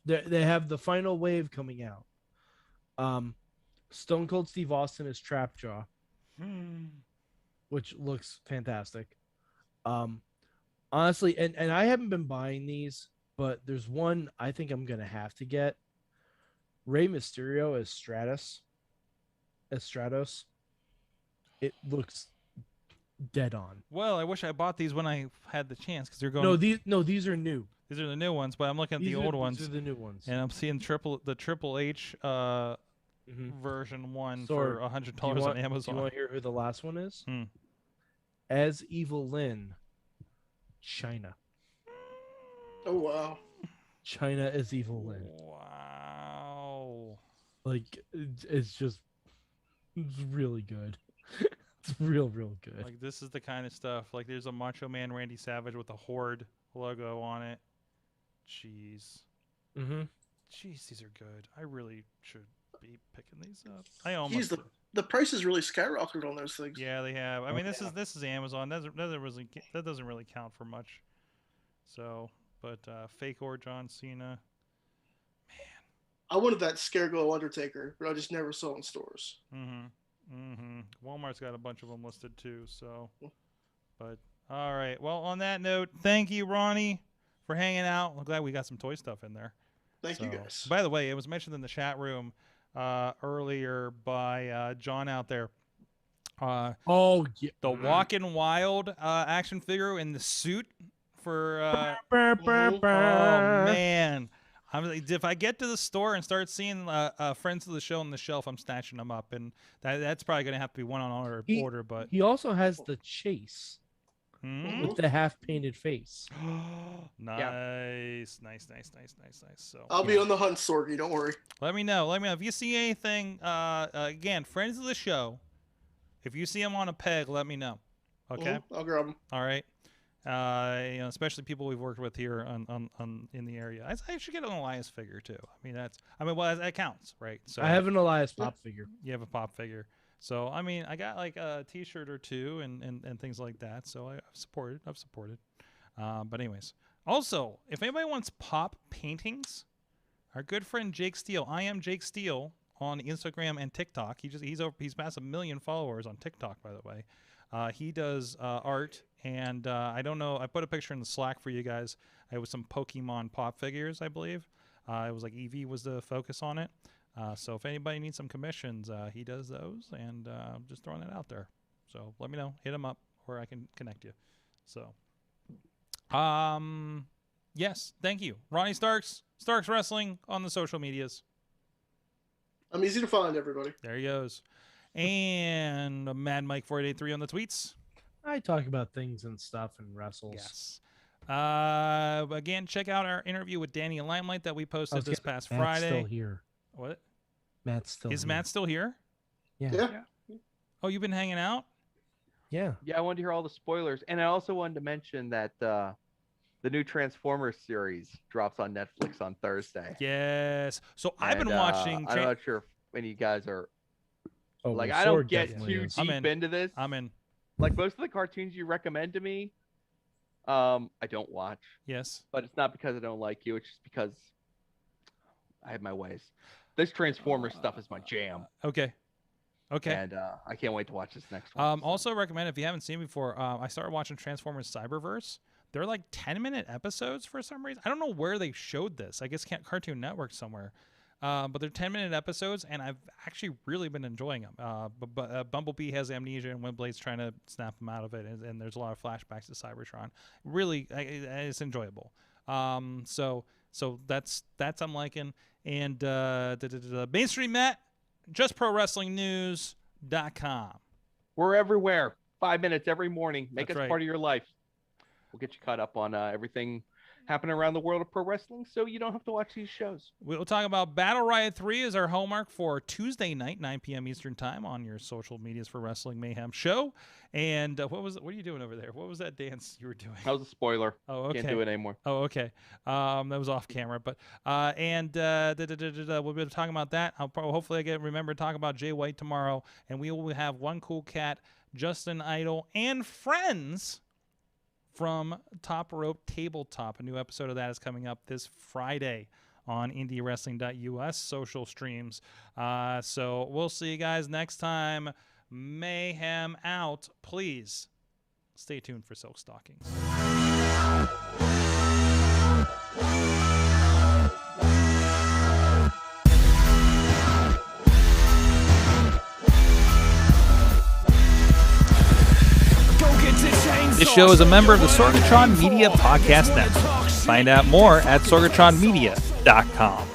They have the final wave coming out. Stone Cold Steve Austin is Trapjaw, which looks fantastic. Honestly, and I haven't been buying these, but there's one I think I'm gonna have to get. Rey Mysterio as Stratos. It looks dead on. Well, I wish I bought these when I had the chance because they're going. These are new. These are the new ones, but I'm looking at the old ones. These are the new ones. And I'm seeing the Triple H version one Sorg, for $100 on Amazon. Do you want to hear who the last one is? Hmm. As Evil Lynn, China. Oh wow. China as Evil Lynn. Wow. Like it's really good. It's real good. Like this is the kind of stuff. Like there's a Macho Man Randy Savage with a Horde logo on it. Jeez. Jeez, these are good. I really should be picking these up. I almost. The price has really skyrocketed on those things. Yeah, they have. I mean, this is Amazon. That doesn't really count for much. So, but fake or John Cena. I wanted that Scareglow Undertaker, but I just never saw it in stores. Walmart's got a bunch of them listed too. So, but all right. Well, on that note, thank you, Ronnie, for hanging out. I'm glad we got some toy stuff in there. Thank you guys. By the way, it was mentioned in the chat room earlier by John out there. The Walkin' Wild action figure in the suit for. Oh man. If I get to the store and start seeing friends of the show on the shelf, I'm snatching them up, and that's probably going to have to be one on order. But he also has the Chase with the half painted face. Nice. So I'll be on the hunt, Sorgy. Don't worry. Let me know if you see anything. Again, friends of the show. If you see them on a peg, let me know. Okay. I'll grab them. All right. Especially people we've worked with here on in the area. I should get an Elias figure too. That counts, right? So I have an Elias pop figure. You have a pop figure. So I got like a T-shirt or two and things like that. So I've supported. But anyways, also if anybody wants pop paintings, our good friend Jake Steele. I am Jake Steele on Instagram and TikTok. He's passed 1 million followers on TikTok, by the way. He does art, and I don't know. I put a picture in the Slack for you guys. It was some Pokemon pop figures, I believe. It was like Eevee was the focus on it. So if anybody needs some commissions, he does those, and just throwing that out there. So let me know. Hit him up, or I can connect you. So, yes, thank you, Ronnie Starks Wrestling on the social medias. I'm easy to find, everybody. There he goes. And Mad Mike 4883 on the tweets. I talk about things and stuff and wrestles. Yes. Again, check out our interview with Danny Limelight that we posted this past Matt's Friday. still here. What? Matt's still Is here. Matt still here? Yeah. Oh, you've been hanging out? Yeah. Yeah, I wanted to hear all the spoilers, and I also wanted to mention that the new Transformers series drops on Netflix on Thursday. Yes. So I've been watching. I'm not sure if any of you guys are Oh, like. well, I don't Sorg get definitely too is. I'm deep in. into this. I'm in. Like most of the cartoons you recommend to me, I don't watch. Yes. But it's not because I don't like you. It's just because I have my ways. This Transformers stuff is my jam. Okay. Okay. And I can't wait to watch this next one. Also recommend, if you haven't seen before, I started watching Transformers Cyberverse. They're like 10-minute episodes for some reason. I don't know where they showed this. I guess Cartoon Network somewhere. But they're 10-minute episodes, and I've actually really been enjoying them. But Bumblebee has amnesia, and Windblade's trying to snap him out of it, and there's a lot of flashbacks to Cybertron. Really, it's enjoyable. So that's I'm liking. And Mainstream Matt, JustProWrestlingNews.com. We're everywhere. 5 minutes every morning. Make That's us right. part of your life. We'll get you caught up on everything happening around the world of pro wrestling, so you don't have to watch these shows. We'll talk about Battle Riot 3 as our homework for Tuesday night, 9 p.m. Eastern Time on your social medias for Wrestling Mayhem Show. And what are you doing over there? What was that dance you were doing? That was a spoiler. Oh, okay. Can't do it anymore. Oh, okay. That was off camera, but we'll be talking about that. Hopefully I remember to talk about Jay White tomorrow, and we will have One Cool Cat, Justin Idol, and friends from Top Rope Tabletop. A new episode of that is coming up this Friday on IndieWrestling.us social streams. So we'll see you guys next time. Mayhem out. Please stay tuned for Silk Stockings. This show is a member of the Sorgatron Media Podcast Network. Find out more at sorgatronmedia.com.